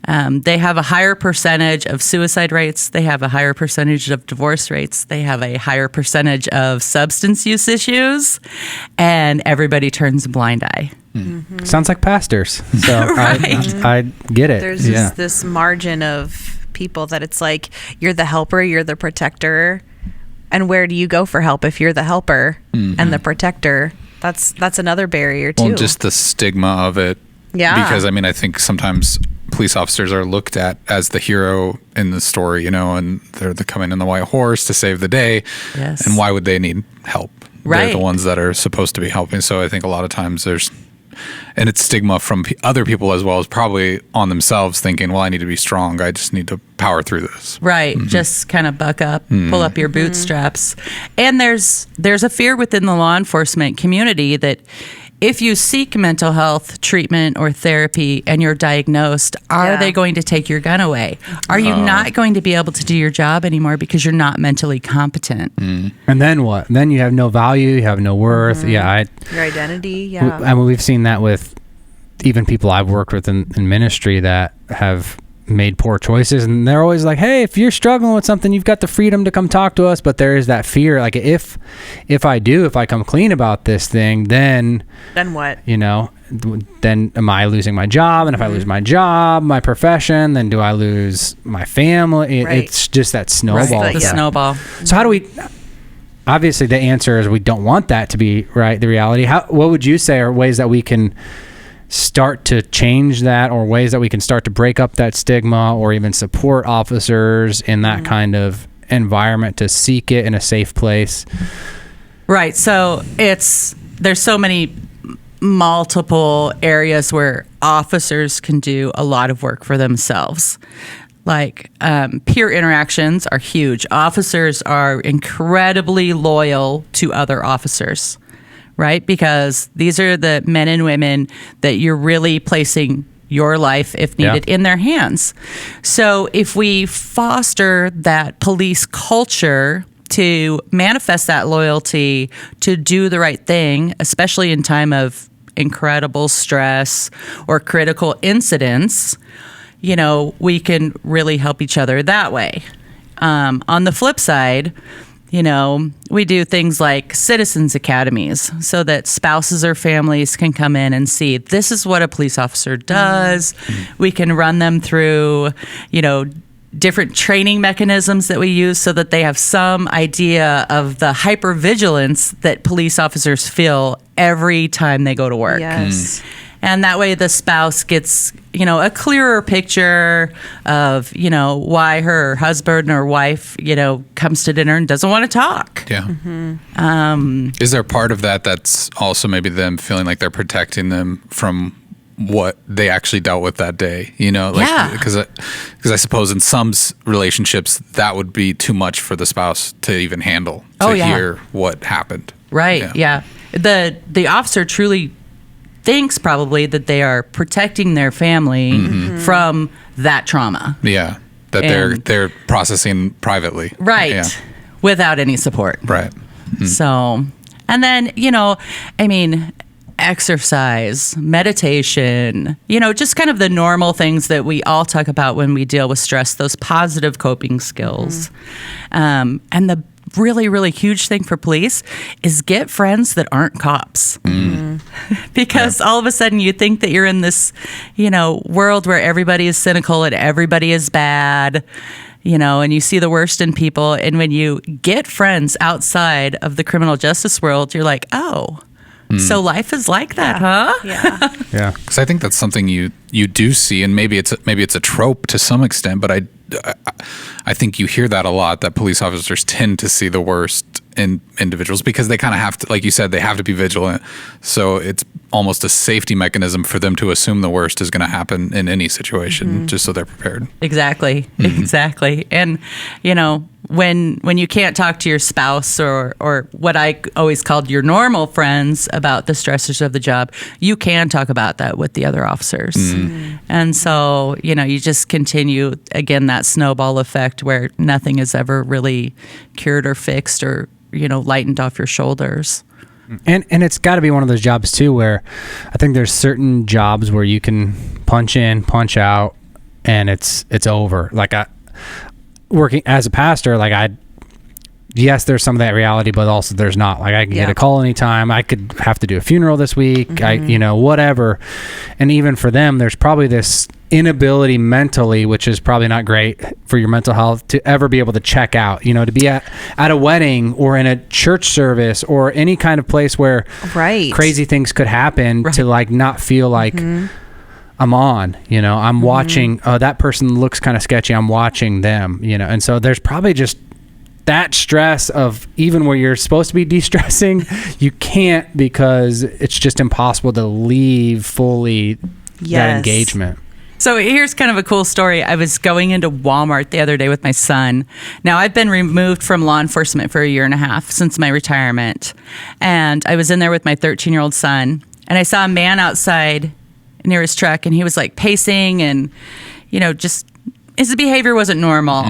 They have a higher percentage of suicide rates. They have a higher percentage of divorce rates. They have a higher percentage of substance use issues, and everybody turns a blind eye.
Mm-hmm. Sounds like pastors. So I get it.
There's just this margin of people that it's like, you're the helper, you're the protector. And where do you go for help if you're the helper and the protector? That's another barrier too.
Well, just the stigma of it.
Yeah.
Because I think sometimes police officers are looked at as the hero in the story, and they're coming in the white horse to save the day.
Yes.
And why would they need help?
Right.
They're the ones that are supposed to be helping. So I think a lot of times and it's stigma from other people as well as probably on themselves thinking, well, I need to be strong. I just need to power through this.
Right. Mm-hmm. Just kind of buck up, pull up your bootstraps. And there's a fear within the law enforcement community that if you seek mental health treatment or therapy and you're diagnosed, are they going to take your gun away? Are you not going to be able to do your job anymore because you're not mentally competent?
And then what? Then you have no value, you have no worth.
Your identity. Yeah.
I mean, we've seen that with even people I've worked with in ministry that have made poor choices, and they're always like, hey, if you're struggling with something, you've got the freedom to come talk to us. But there is that fear, if I come clean about this thing, then
what?
Then am I losing my job? And if I lose my job, my profession, then do I lose my family? It's just that snowball.
Right. The snowball.
So how do we? Obviously, the answer is we don't want that to be the reality. What would you say are ways that we can start to change that, or ways that we can start to break up that stigma, or even support officers in that kind of environment to seek it in a safe place?
Right. So there's so many multiple areas where officers can do a lot of work for themselves. Peer interactions are huge. Officers are incredibly loyal to other officers, right? Because these are the men and women that you're really placing your life, if needed, in their hands. So if we foster that police culture to manifest that loyalty, to do the right thing, especially in time of incredible stress or critical incidents, we can really help each other that way. On the flip side, we do things like citizens academies so that spouses or families can come in and see this is what a police officer does. We can run them through, different training mechanisms that we use so that they have some idea of the hypervigilance that police officers feel every time they go to work.
Yes.
And that way the spouse gets, a clearer picture of, why her husband or wife, comes to dinner and doesn't want to talk.
Yeah. Is there part of that that's also maybe them feeling like they're protecting them from what they actually dealt with that day? Because I suppose in some relationships that would be too much for the spouse to even handle, to hear what happened.
Right. Yeah. The officer truly thinks probably that they are protecting their family from that trauma.
Yeah. That they're processing privately.
Right.
Yeah.
Without any support.
Right.
So, and then, exercise, meditation, just kind of the normal things that we all talk about when we deal with stress, those positive coping skills. And the really, really huge thing for police is get friends that aren't cops. Because all of a sudden you think that you're in this, world where everybody is cynical and everybody is bad, and you see the worst in people. And when you get friends outside of the criminal justice world, you're like, oh, so life is like that, huh?
Yeah.
Yeah.
Because I think that's something you do see, and maybe it's a trope to some extent, but I think you hear that a lot, that police officers tend to see the worst in individuals because they kind of have to, like you said, they have to be vigilant. So it's almost a safety mechanism for them to assume the worst is going to happen in any situation, just so they're prepared.
Exactly. Exactly. And, when you can't talk to your spouse or what I always called your normal friends about the stressors of the job, you can talk about that with the other officers. And so, you just continue, again, that snowball effect where nothing is ever really cured or fixed or, lightened off your shoulders.
And it's got to be one of those jobs too where I think there's certain jobs where you can punch in, punch out, and it's over. Like working as a pastor, yes, there's some of that reality, but also there's not. Like I can get a call anytime. I could have to do a funeral this week. Whatever. And even for them, there's probably this inability mentally, which is probably not great for your mental health, to ever be able to check out, to be at a wedding or in a church service or any kind of place where crazy things could happen, to not feel like I'm on, I'm watching, that person looks kind of sketchy. I'm watching them, and so there's probably just that stress of even where you're supposed to be de-stressing, you can't, because it's just impossible to leave fully that engagement.
So here's kind of a cool story. I was going into Walmart the other day with my son. Now, I've been removed from law enforcement for 1.5 years since my retirement. And I was in there with my 13-year-old son. And I saw a man outside near his truck, and he was pacing and, just his behavior wasn't normal.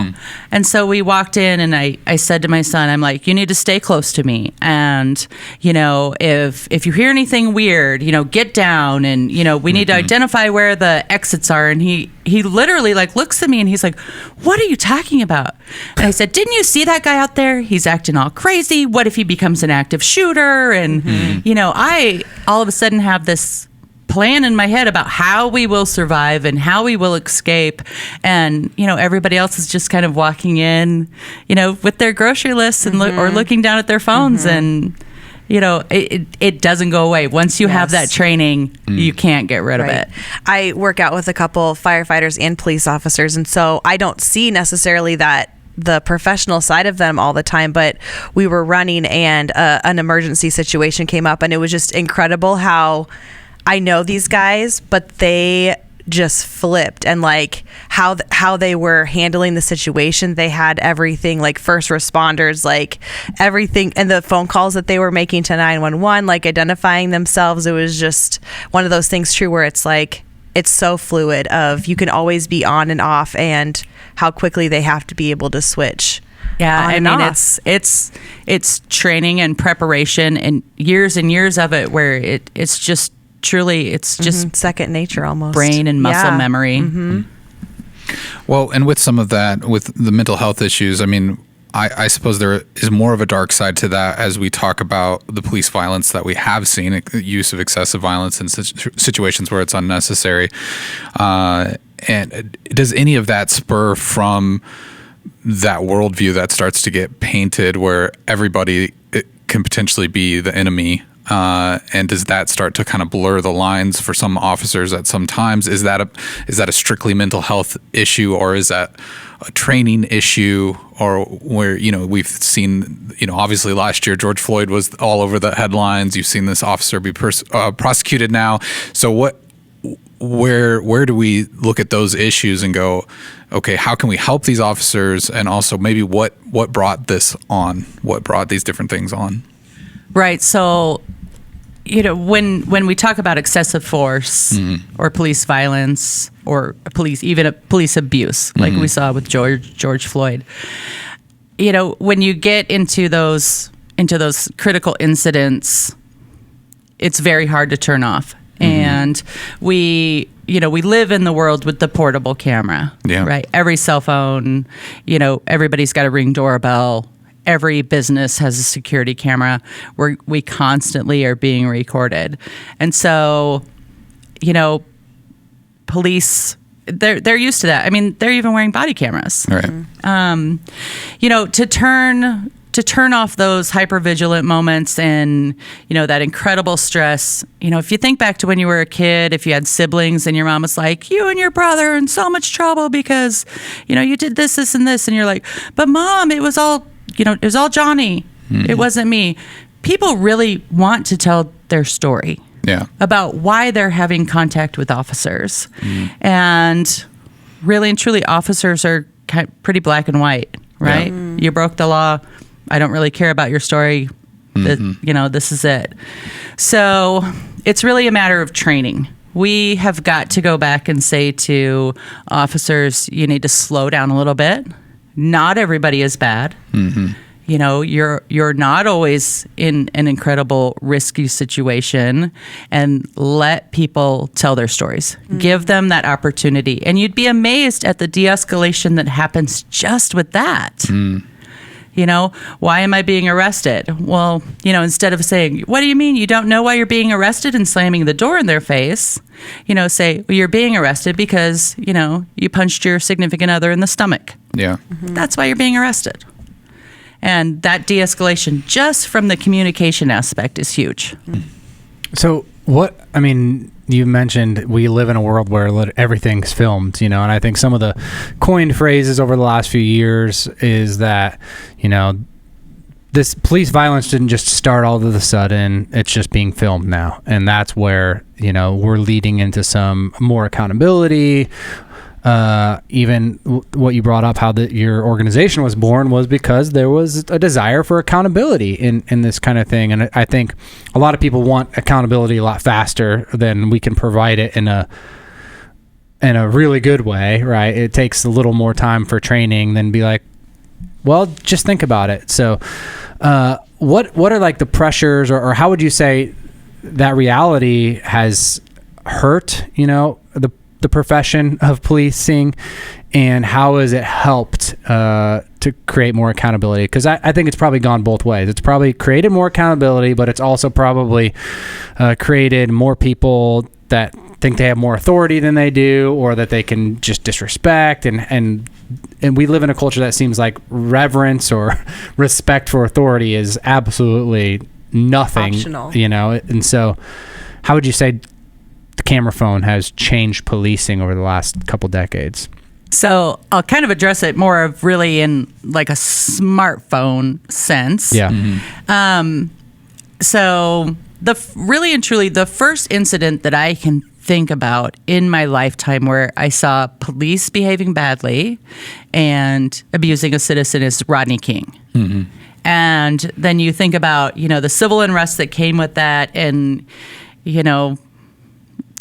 And so we walked in, and I said to my son, I'm like, you need to stay close to me. And, if you hear anything weird, get down, and, we need to identify where the exits are. And he literally looks at me and he's like, what are you talking about? And I said, didn't you see that guy out there? He's acting all crazy. What if he becomes an active shooter? And, I all of a sudden have this plan in my head about how we will survive and how we will escape. And, everybody else is just kind of walking in, with their grocery lists and or looking down at their phones. And, it doesn't go away. Once you have that training, you can't get rid of it.
I work out with a couple firefighters and police officers. And so I don't see necessarily the professional side of them all the time, but we were running and an emergency situation came up, and it was just incredible how I know these guys, but they just flipped, and how they were handling the situation. They had everything, first responders, everything, and the phone calls that they were making to 911, identifying themselves. It was just one of those things true where it's it's so fluid of you can always be on and off, and how quickly they have to be able to switch.
Yeah, I mean, it's training and preparation and years of it where it's just truly, it's just
second nature, almost
brain and muscle memory.
Well, and with some of that, with the mental health issues, I mean, I suppose there is more of a dark side to that as we talk about the police violence that we have seen, use of excessive violence in situations where it's unnecessary. And does any of that spur from that worldview that starts to get painted where everybody can potentially be the enemy And does that start to kind of blur the lines for some officers at some times? Is that a strictly mental health issue, or is that a training issue, or where, we've seen, obviously last year George Floyd was all over the headlines. You've seen this officer be prosecuted now. So where do we look at those issues and go, okay, how can we help these officers, and also maybe what brought this on? What brought these different things on?
Right. So, when we talk about excessive force or police violence or police abuse, like we saw with George Floyd, when you get into those critical incidents, it's very hard to turn off. And we live in the world with the portable camera, right? Every cell phone, everybody's got a Ring doorbell. Every business has a security camera where we constantly are being recorded. And so, police, they're used to that. I mean, they're even wearing body cameras.
Right.
To turn off those hypervigilant moments and, that incredible stress. If you think back to when you were a kid, if you had siblings and your mom was like, you and your brother are in so much trouble because, you did this, and this. And you're like, but Mom, it was all Johnny. It wasn't me. People really want to tell their story about why they're having contact with officers. And really and truly, officers are pretty black and white, right? You broke the law. I don't really care about your story. This is it. So it's really a matter of training. We have got to go back and say to officers, you need to slow down a little bit. Not everybody is bad. You're not always in an incredible risky situation, and let people tell their stories. Give them that opportunity. And you'd be amazed at the de-escalation that happens just with that. Why am I being arrested? Well, instead of saying, what do you mean you don't know why you're being arrested, and slamming the door in their face, say, well, you're being arrested because, you punched your significant other in the stomach.
Yeah.
That's why you're being arrested. And that de-escalation just from the communication aspect is huge.
So you mentioned we live in a world where everything's filmed, and I think some of the coined phrases over the last few years is that, this police violence didn't just start all of a sudden, it's just being filmed now. And that's where, we're leading into some more accountability. Even what you brought up, how your organization was born was because there was a desire for accountability in this kind of thing. And I think a lot of people want accountability a lot faster than we can provide it in a really good way, right? It takes a little more time for training than be like, well, just think about it. So what are like the pressures, or how would you say that reality has hurt, the profession of policing, and how has it helped to create more accountability? Because I think it's probably gone both ways. It's probably created more accountability, but it's also probably created more people that think they have more authority than they do, or that they can just disrespect. And we live in a culture that seems like reverence or respect for authority is absolutely nothing,
optional.
And so how would you say the camera phone has changed policing over the last couple decades?
So I'll kind of address it more of really in like a smartphone sense.
Yeah.
So really and truly, the first incident that I can think about in my lifetime where I saw police behaving badly and abusing a citizen is Rodney King. And then you think about, the civil unrest that came with that, and,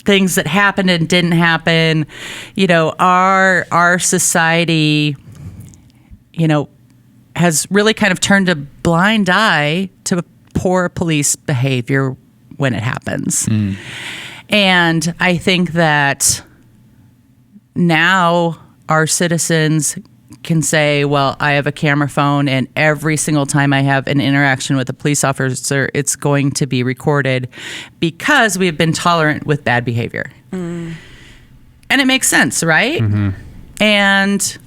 things that happened and didn't happen. Our society, has really kind of turned a blind eye to poor police behavior when it happens. And I think that now our citizens can say, well, I have a camera phone, and every single time I have an interaction with a police officer, it's going to be recorded, because we have been tolerant with bad behavior. And it makes sense, right? And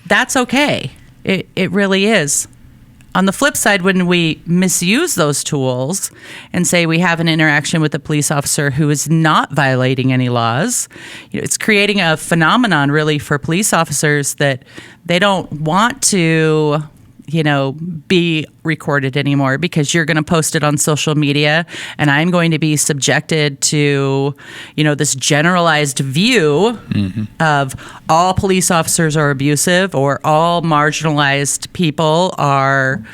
that's okay. It really is. on the flip side, when we misuse those tools and say we have an interaction with a police officer who is not violating any laws, it's creating a phenomenon really for police officers that they don't want to, be recorded anymore because you're going to post it on social media and I'm going to be subjected to, this generalized view of all police officers are abusive or all marginalized people are,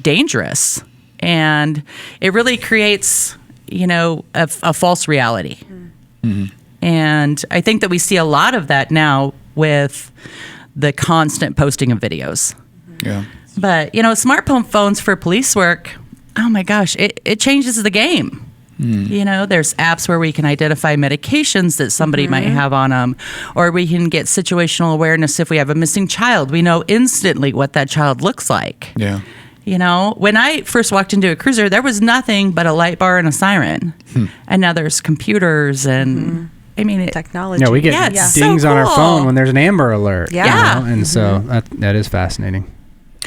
dangerous. And it really creates, a false reality. And I think that we see a lot of that now with the constant posting of videos.
Yeah.
But, smartphones for police work, oh my gosh, it changes the game. There's apps where we can identify medications that somebody might have on them, or we can get situational awareness if we have a missing child. We know instantly what that child looks like.
Yeah.
When I first walked into a cruiser, there was nothing but a light bar and a siren. And now there's computers and...
technology.
Yeah, we get dings
so
on our
cool.
phone when there's an Amber Alert.
Yeah.
And so that is fascinating.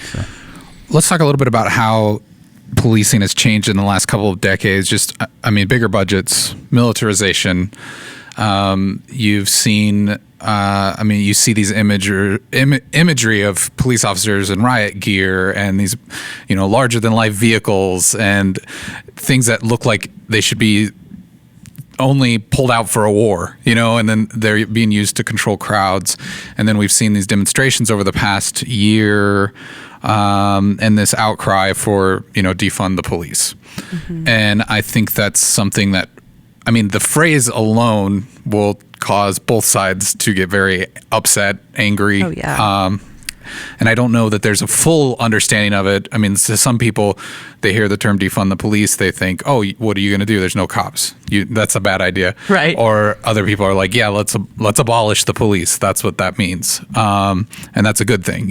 So.
Let's talk a little bit about how policing has changed in the last couple of decades. Just, bigger budgets, militarization. You've seen, you see these imagery of police officers in riot gear and these, larger than life vehicles and things that look like they should be only pulled out for a war, and then they're being used to control crowds. And then we've seen these demonstrations over the past year, and this outcry for, defund the police. And I think that's something that, the phrase alone will cause both sides to get very upset, angry.
Oh, yeah.
And I don't know that there's a full understanding of it. To some people, they hear the term defund the police, they think, oh, what are you going to do? There's no cops. That's a bad idea.
Right.
Or other people are like, yeah, let's abolish the police. That's what that means. And that's a good thing,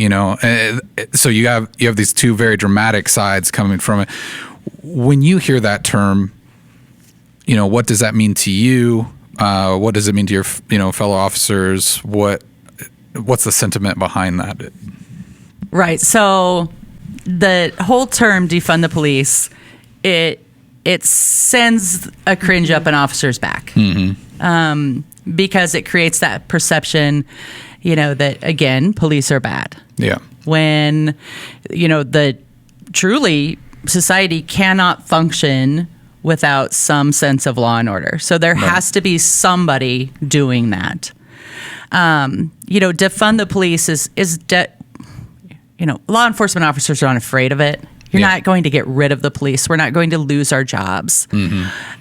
So you have these two very dramatic sides coming from it. When you hear that term, what does that mean to you? What does it mean to your, fellow officers? What's the sentiment behind that?
Right. So the whole term defund the police, it sends a cringe up an officer's back because it creates that perception, that, again, police are bad.
Yeah.
When, the truly society cannot function without some sense of law and order. So there has to be somebody doing that. Defund the police is law enforcement officers aren't afraid of it. You're not going to get rid of the police. We're not going to lose our jobs. But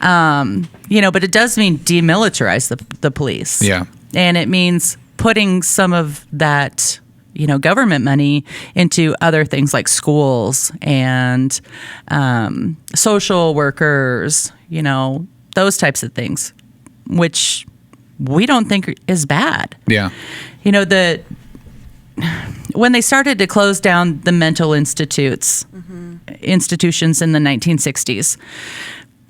it does mean demilitarize the police.
Yeah.
And it means putting some of that, government money into other things like schools and social workers, those types of things, which we don't think is bad.
Yeah.
When they started to close down the mental institutions in the 1960s,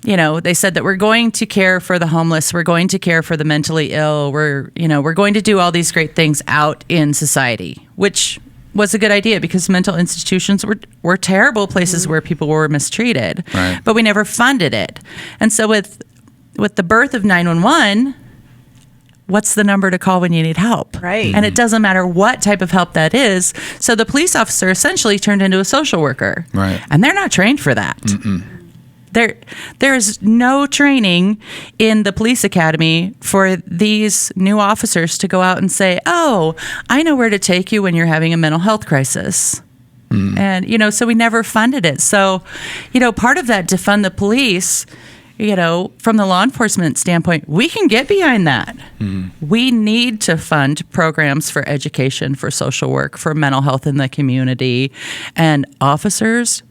they said that we're going to care for the homeless, we're going to care for the mentally ill, we're going to do all these great things out in society, which was a good idea because mental institutions were terrible places where people were mistreated.
Right.
But we never funded it. And so with the birth of 911, what's the number to call when you need help?
Right.
And it doesn't matter what type of help that is. So the police officer essentially turned into a social worker.
Right.
And they're not trained for that. There's no training in the police academy for these new officers to go out and say, oh, I know where to take you when you're having a mental health crisis. And, so we never funded it. So, part of that defund the police, from the law enforcement standpoint, we can get behind that. We need to fund programs for education, for social work, for mental health in the community. And officers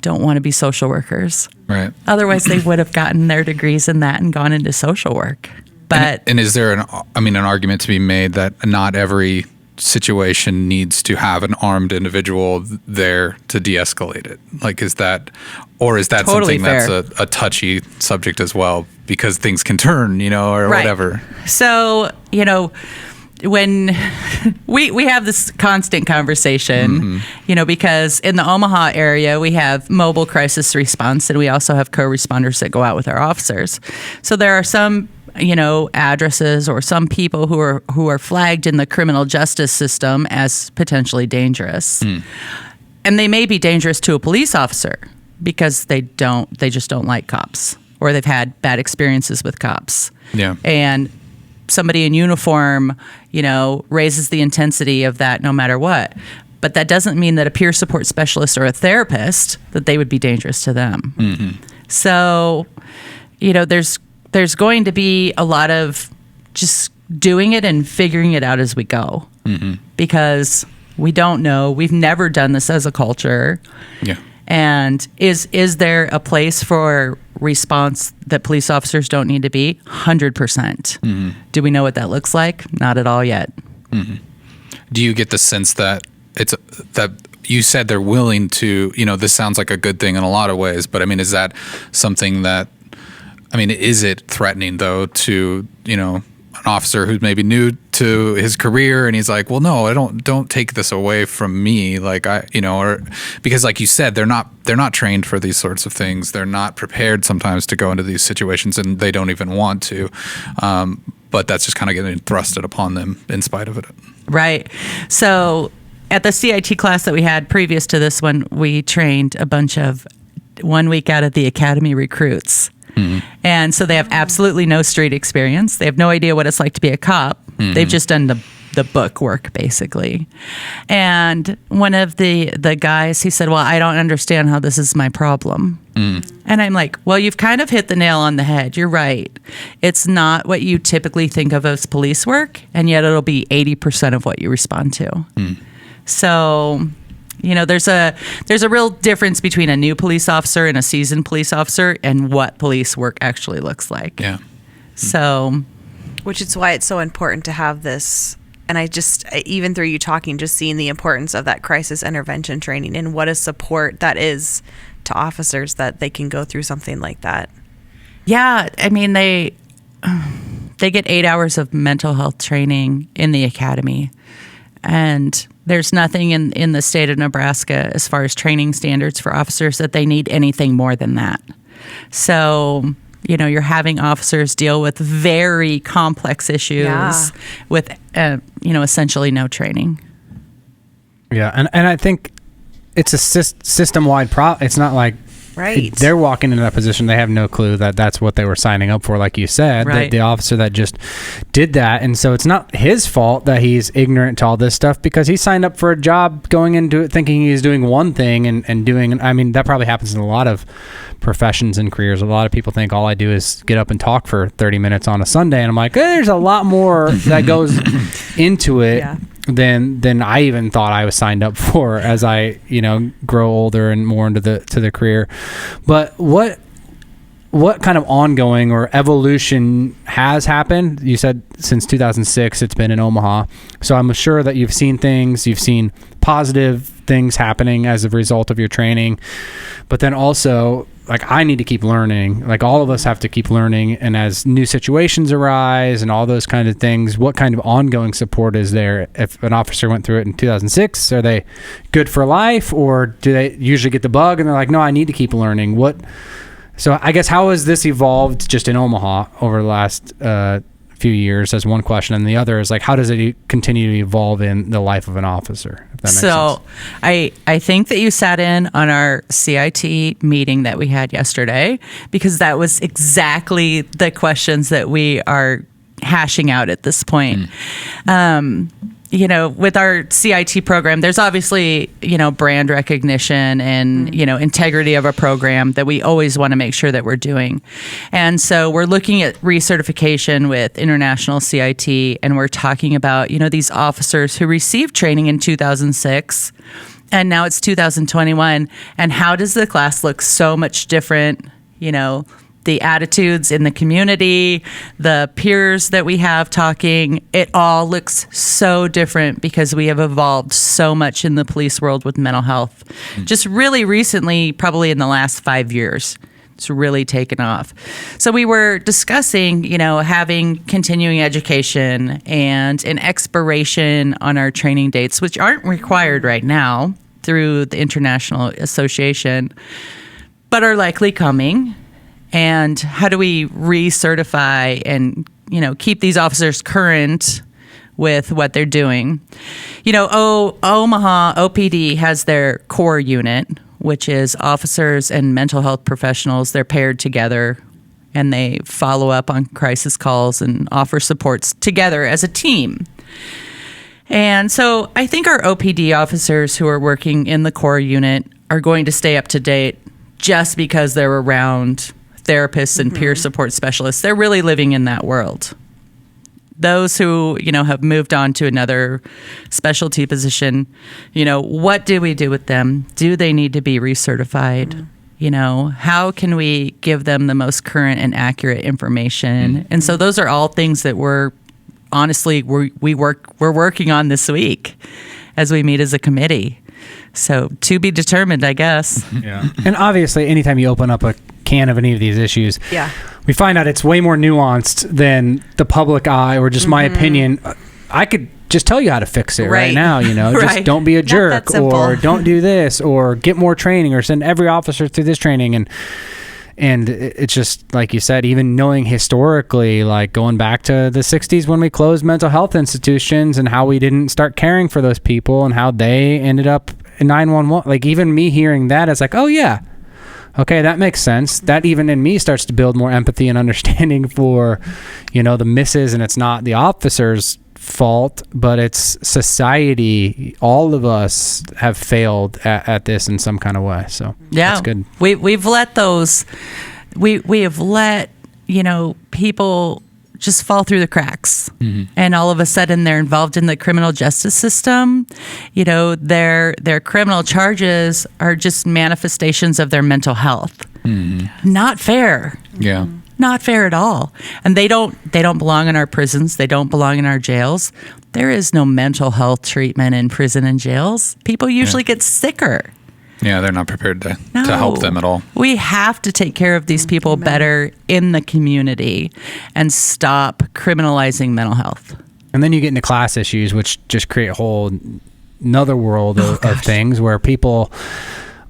don't want to be social workers.
Right.
Otherwise, they would have gotten their degrees in that and gone into social work. But
and is there an argument to be made that not every situation needs to have an armed individual there to de-escalate it? Like, is that
totally
something
fair.
that's a touchy subject as well, because things can turn, or
Right.
whatever?
So, when we have this constant conversation, because in the Omaha area, we have mobile crisis response, and we also have co-responders that go out with our officers. So there are some, addresses or some people who are flagged in the criminal justice system as potentially dangerous. And they may be dangerous to a police officer because they just don't like cops, or they've had bad experiences with cops.
Yeah.
And somebody in uniform, raises the intensity of that no matter what. But that doesn't mean that a peer support specialist or a therapist, that they would be dangerous to them. So, there's going to be a lot of just doing it and figuring it out as we go. Because we don't know. We've never done this as a culture.
Yeah.
And is there a place for response that police officers don't need to be? 100%. Do we know what that looks like? Not at all yet.
Do you get the sense that that you said they're willing to, this sounds like a good thing in a lot of ways, but I mean, is that something that, is it threatening though to, an officer who's maybe new to his career and he's like, well, no, don't take this away from me. Like or because like you said, they're not trained for these sorts of things. They're not prepared sometimes to go into these situations, and they don't even want to. But that's just kind of getting thrusted upon them in spite of it. Right.
So at the CIT class that we had previous to this one, we trained a bunch of 1 week out of the academy recruits. And so they have absolutely no street experience. They have no idea what it's like to be a cop. They've just done the book work, basically. And one of the guys, he said, well, I don't understand how this is my problem. And I'm like, well, you've kind of hit the nail on the head. You're right. It's not what you typically think of as police work, and yet it'll be 80% of what you respond to. So... there's a real difference between a new police officer and a seasoned police officer and what police work actually looks like.
Yeah.
So,
which is why it's so important to have this. And even through you talking, just seeing the importance of that crisis intervention training and what a support that is to officers that they can go through something like that.
Yeah. They get 8 hours of mental health training in the academy. And there's nothing in the state of Nebraska as far as training standards for officers that they need anything more than that. So, you're having officers deal with very complex issues with, essentially no training.
Yeah, and I think it's a system-wide problem. It's not like they're walking into that position. They have no clue that that's what they were signing up for, like you said.
Right.
The officer that just did that. And so it's not his fault that he's ignorant to all this stuff, because he signed up for a job going into it thinking he's doing one thing and doing... that probably happens in a lot of professions and careers. A lot of people think all I do is get up and talk for 30 minutes on a Sunday. And I'm like, there's a lot more that goes into it. Than I even thought I was signed up for as I, grow older and more into the career. But what kind of ongoing or evolution has happened? You said since 2006 it's been in Omaha. So I'm sure that you've seen positive things happening as a result of your training. But then also, I need to keep learning. All of us have to keep learning. And as new situations arise and all those kind of things, what kind of ongoing support is there? If an officer went through it in 2006, are they good for life, or do they usually get the bug and they're like, no, I need to keep learning? So I guess how has this evolved just in Omaha over the last few years, as one question, and the other is how does it continue to evolve in the life of an officer, if that makes sense?
I think that you sat in on our CIT meeting that we had yesterday, because that was exactly the questions that we are hashing out at this point. With our CIT program, there's obviously, brand recognition and, integrity of a program that we always want to make sure that we're doing. And so we're looking at recertification with international CIT, and we're talking about, these officers who received training in 2006, and now it's 2021. And how does the class look so much different, the attitudes in the community, the peers that we have talking, it all looks so different because we have evolved so much in the police world with mental health. Just really recently, probably in the last 5 years, It's really taken off. So we were discussing, having continuing education and an expiration on our training dates, which aren't required right now through the International Association, but are likely coming. And how do we recertify and, keep these officers current with what they're doing? Omaha OPD has their core unit, which is officers and mental health professionals. They're paired together and they follow up on crisis calls and offer supports together as a team. And so I think our OPD officers who are working in the core unit are going to stay up to date just because they're around therapists and peer support specialists. They're really living in that world. Those who, have moved on to another specialty position, what do we do with them? Do they need to be recertified? How can we give them the most current and accurate information? And so those are all things that we're working on this week as we meet as a committee. So to be determined, I guess.
Yeah. And obviously, anytime you open up a can of any of these issues, we find out it's way more nuanced than the public eye or just my opinion. I could just tell you how to fix it right now, just don't be a jerk or don't do this or get more training or send every officer through this training. And it's just, like you said, even knowing historically, like going back to the 60s when we closed mental health institutions and how we didn't start caring for those people and how they ended up in 911. Like even me hearing that, it's like, oh yeah, okay, that makes sense. That even in me starts to build more empathy and understanding for, the misses, and it's not the officer's fault, but it's society. All of us have failed at this in some kind of way. So that's good.
We've let those, we have let, people just fall through the cracks. And all of a sudden they're involved in the criminal justice system. Their criminal charges are just manifestations of their mental health. Not fair.
Yeah.
Not fair at all. And they don't belong in our prisons. They don't belong in our jails. There is no mental health treatment in prison and jails. People usually get sicker.
Yeah, they're not prepared to help them at all.
We have to take care of these people better in the community and stop criminalizing mental health.
And then you get into class issues, which just create a whole another world of things where people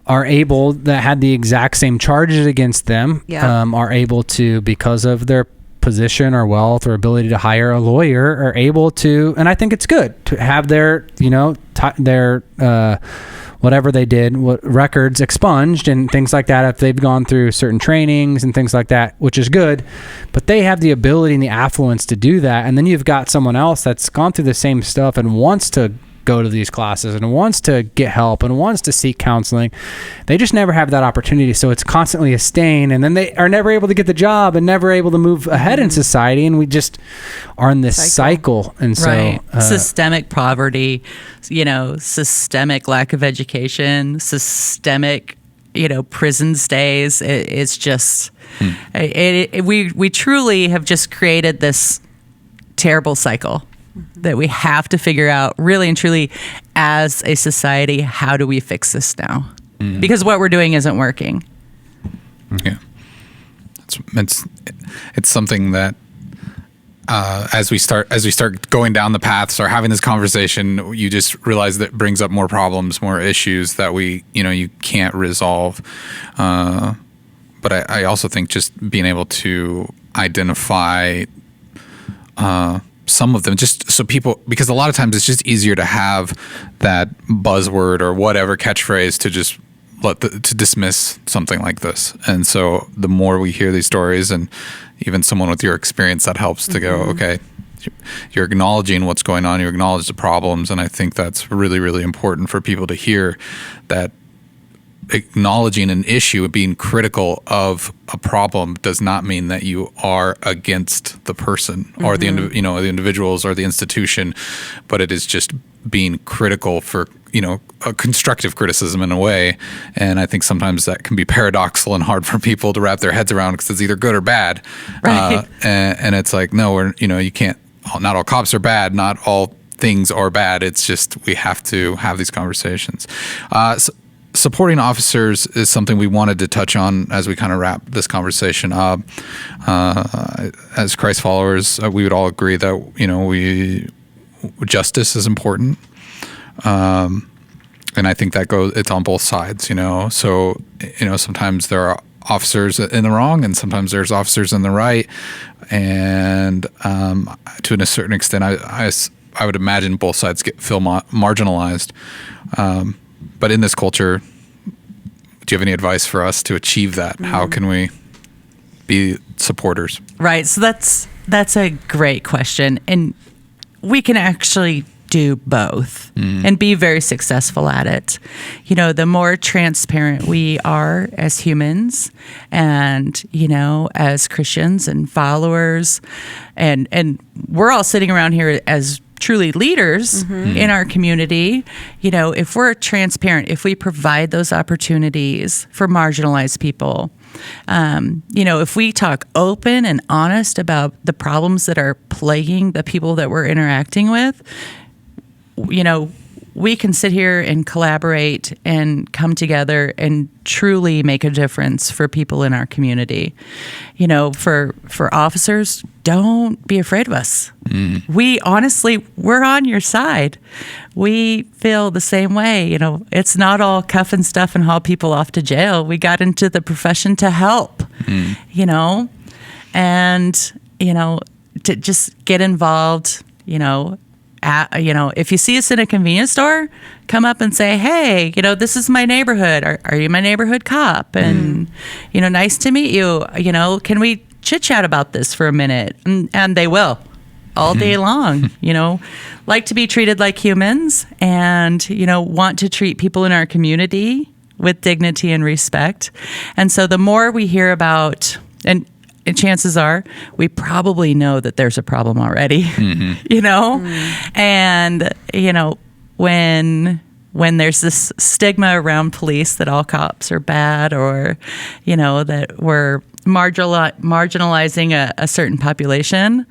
are able, that had the exact same charges against them, are able to, because of their position or wealth or ability to hire a lawyer, are able to, and I think it's good to have their, whatever they did, records expunged and things like that if they've gone through certain trainings and things like that, which is good. But they have the ability and the affluence to do that. And then you've got someone else that's gone through the same stuff and wants to go to these classes and wants to get help and wants to seek counseling. They just never have that opportunity. So it's constantly a stain, and then they are never able to get the job and never able to move ahead in society. And we just are in this cycle. And so
systemic poverty, systemic lack of education, systemic, prison stays. It's just, we truly have just created this terrible cycle that we have to figure out really and truly as a society. How do we fix this now? Because what we're doing isn't working.
Yeah. It's something that as we start going down the path, start having this conversation, you just realize that it brings up more problems, more issues that you can't resolve. But I also think just being able to identify some of them, just so people, because a lot of times it's just easier to have that buzzword or whatever catchphrase to just to dismiss something like this. And so the more we hear these stories, and even someone with your experience, that helps to go, okay, you're acknowledging what's going on, you acknowledge the problems. And I think that's really, really important for people to hear, that acknowledging an issue, being critical of a problem, does not mean that you are against the person or the the individuals or the institution, but it is just being critical for a constructive criticism in a way. And I think sometimes that can be paradoxical and hard for people to wrap their heads around, because it's either good or bad.
Right.
And it's like, no, you can't. Not all cops are bad. Not all things are bad. It's just we have to have these conversations. supporting officers is something we wanted to touch on as we kind of wrap this conversation up. As Christ followers, we would all agree that, justice is important. And I think it's on both sides, So, sometimes there are officers in the wrong and sometimes there's officers in the right. And to a certain extent, I would imagine both sides feel marginalized. But in this culture, do you have any advice for us to achieve that? How can we be supporters?
Right. So that's a great question. And we can actually do both and be very successful at it. The more transparent we are as humans and, as Christians and followers, and we're all sitting around here as truly leaders in our community, if we're transparent, if we provide those opportunities for marginalized people, if we talk open and honest about the problems that are plaguing the people that we're interacting with, we can sit here and collaborate and come together and truly make a difference for people in our community. For officers, don't be afraid of us. We're on your side. We feel the same way. It's not all cuff and stuff and haul people off to jail. We got into the profession to help, and, to just get involved, if you see us in a convenience store, come up and say, hey, this is my neighborhood. Are you my neighborhood cop? And, nice to meet you. Can we chit chat about this for a minute? And they will all day long, like to be treated like humans and, want to treat people in our community with dignity and respect. And so the more we hear about, and chances are we probably know that there's a problem already, and, when there's this stigma around police that all cops are bad or, that we're marginalizing a certain population.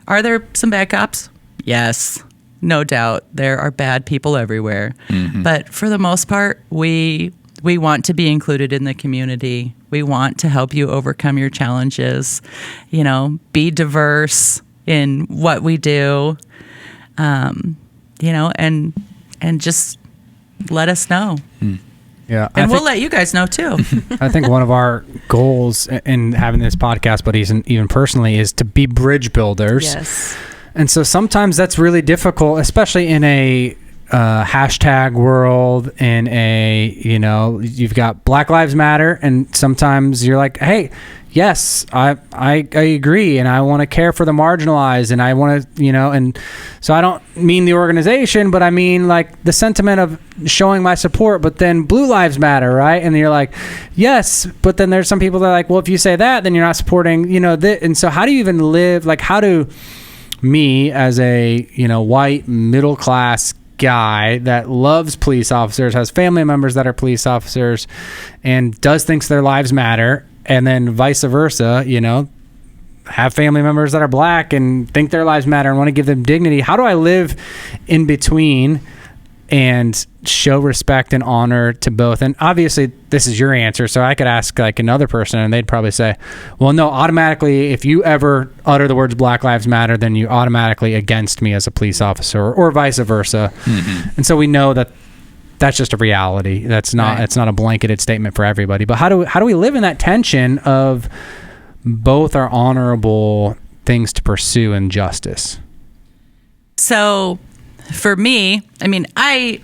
Are there some bad cops? Yes, no doubt. There are bad people everywhere. But for the most part, we want to be included in the community. We want to help you overcome your challenges, be diverse in what we do, and just let us know.
Yeah.
And we'll let you guys know too.
I think one of our goals in having this podcast, but even personally, is to be bridge builders.
Yes.
And so sometimes that's really difficult, especially in a hashtag world, in you've got Black Lives Matter, and sometimes you're like, hey, yes, I agree, and I want to care for the marginalized, and I want to, and so I don't mean the organization, but I mean like the sentiment of showing my support. But then Blue Lives Matter, right? And you're like, yes, but then there's some people that are like, well, if you say that, then you're not supporting, and so how do you even live? Like, how do me as a white middle class guy that loves police officers, has family members that are police officers, and thinks their lives matter, and then vice versa, have family members that are black and think their lives matter and want to give them dignity? How do I live in between and show respect and honor to both? And obviously this is your answer, so I could ask like another person and they'd probably say, well, no, automatically if you ever utter the words Black Lives Matter, then you automatically against me as a police officer, or vice versa. And so we know that that's just a reality. That's not, It's not a blanketed statement for everybody. But how do we live in that tension of both are honorable things to pursue in justice?
So for me, I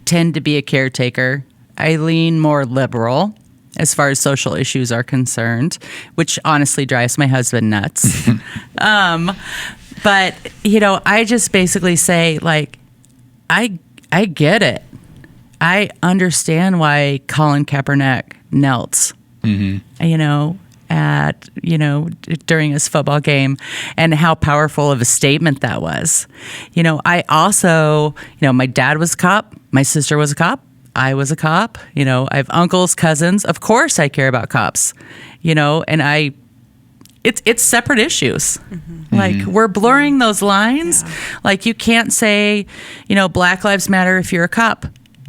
tend to be a caretaker. I lean more liberal as far as social issues are concerned, which honestly drives my husband nuts. But, I just basically say, like, I get it. I understand why Colin Kaepernick knelt, during his football game, and how powerful of a statement that was. I also, my dad was a cop, my sister was a cop, I was a cop, I have uncles, cousins. Of course I care about cops, and it's separate issues. Like, we're blurring those lines. Like, you can't say, Black Lives Matter if you're a cop.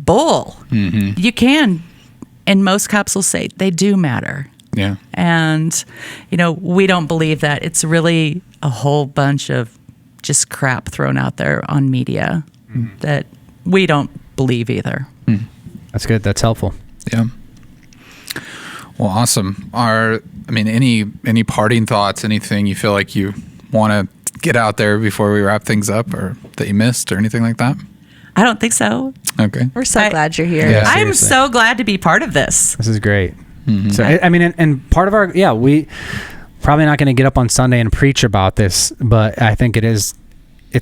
bull. You can, and most cops will say they do matter.
Yeah.
And, we don't believe that. It's really a whole bunch of just crap thrown out there on media that we don't believe either.
That's good. That's helpful.
Yeah. Well, awesome. Any parting thoughts, anything you feel like you want to get out there before we wrap things up, or that you missed, or anything like that?
I don't think so.
Okay.
We're so glad you're here.
Yeah.
I'm
Seriously.
so glad to be part of this.
This is great. So, and part of our, we probably not going to get up on Sunday and preach about this, but I think it's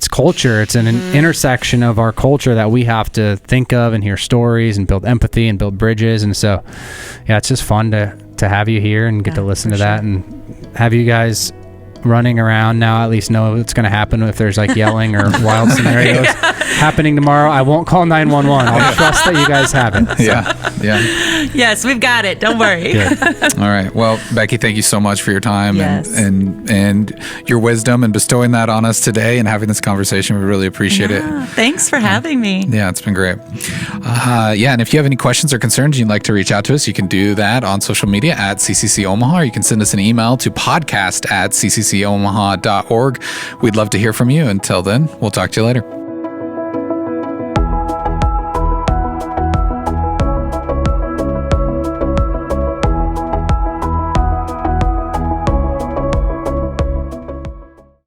culture. It's an intersection of our culture that we have to think of and hear stories and build empathy and build bridges. And so, it's just fun to have you here and get to listen to that and have you guys running around now. At least know what's going to happen if there's like yelling or wild scenarios happening tomorrow. I won't call 911. I'll trust that you guys have it. So.
Yeah.
Yes, we've got it. Don't worry.
Good.
All right. Well, Becky, thank you so much for your time and your wisdom and bestowing that on us today and having this conversation. We really appreciate it.
Thanks for having me.
Yeah, it's been great. And if you have any questions or concerns you'd like to reach out to us, you can do that on social media at CCC Omaha, or you can send us an email to podcast@cccomaha.org. We'd love to hear from you. Until then, we'll talk to you later.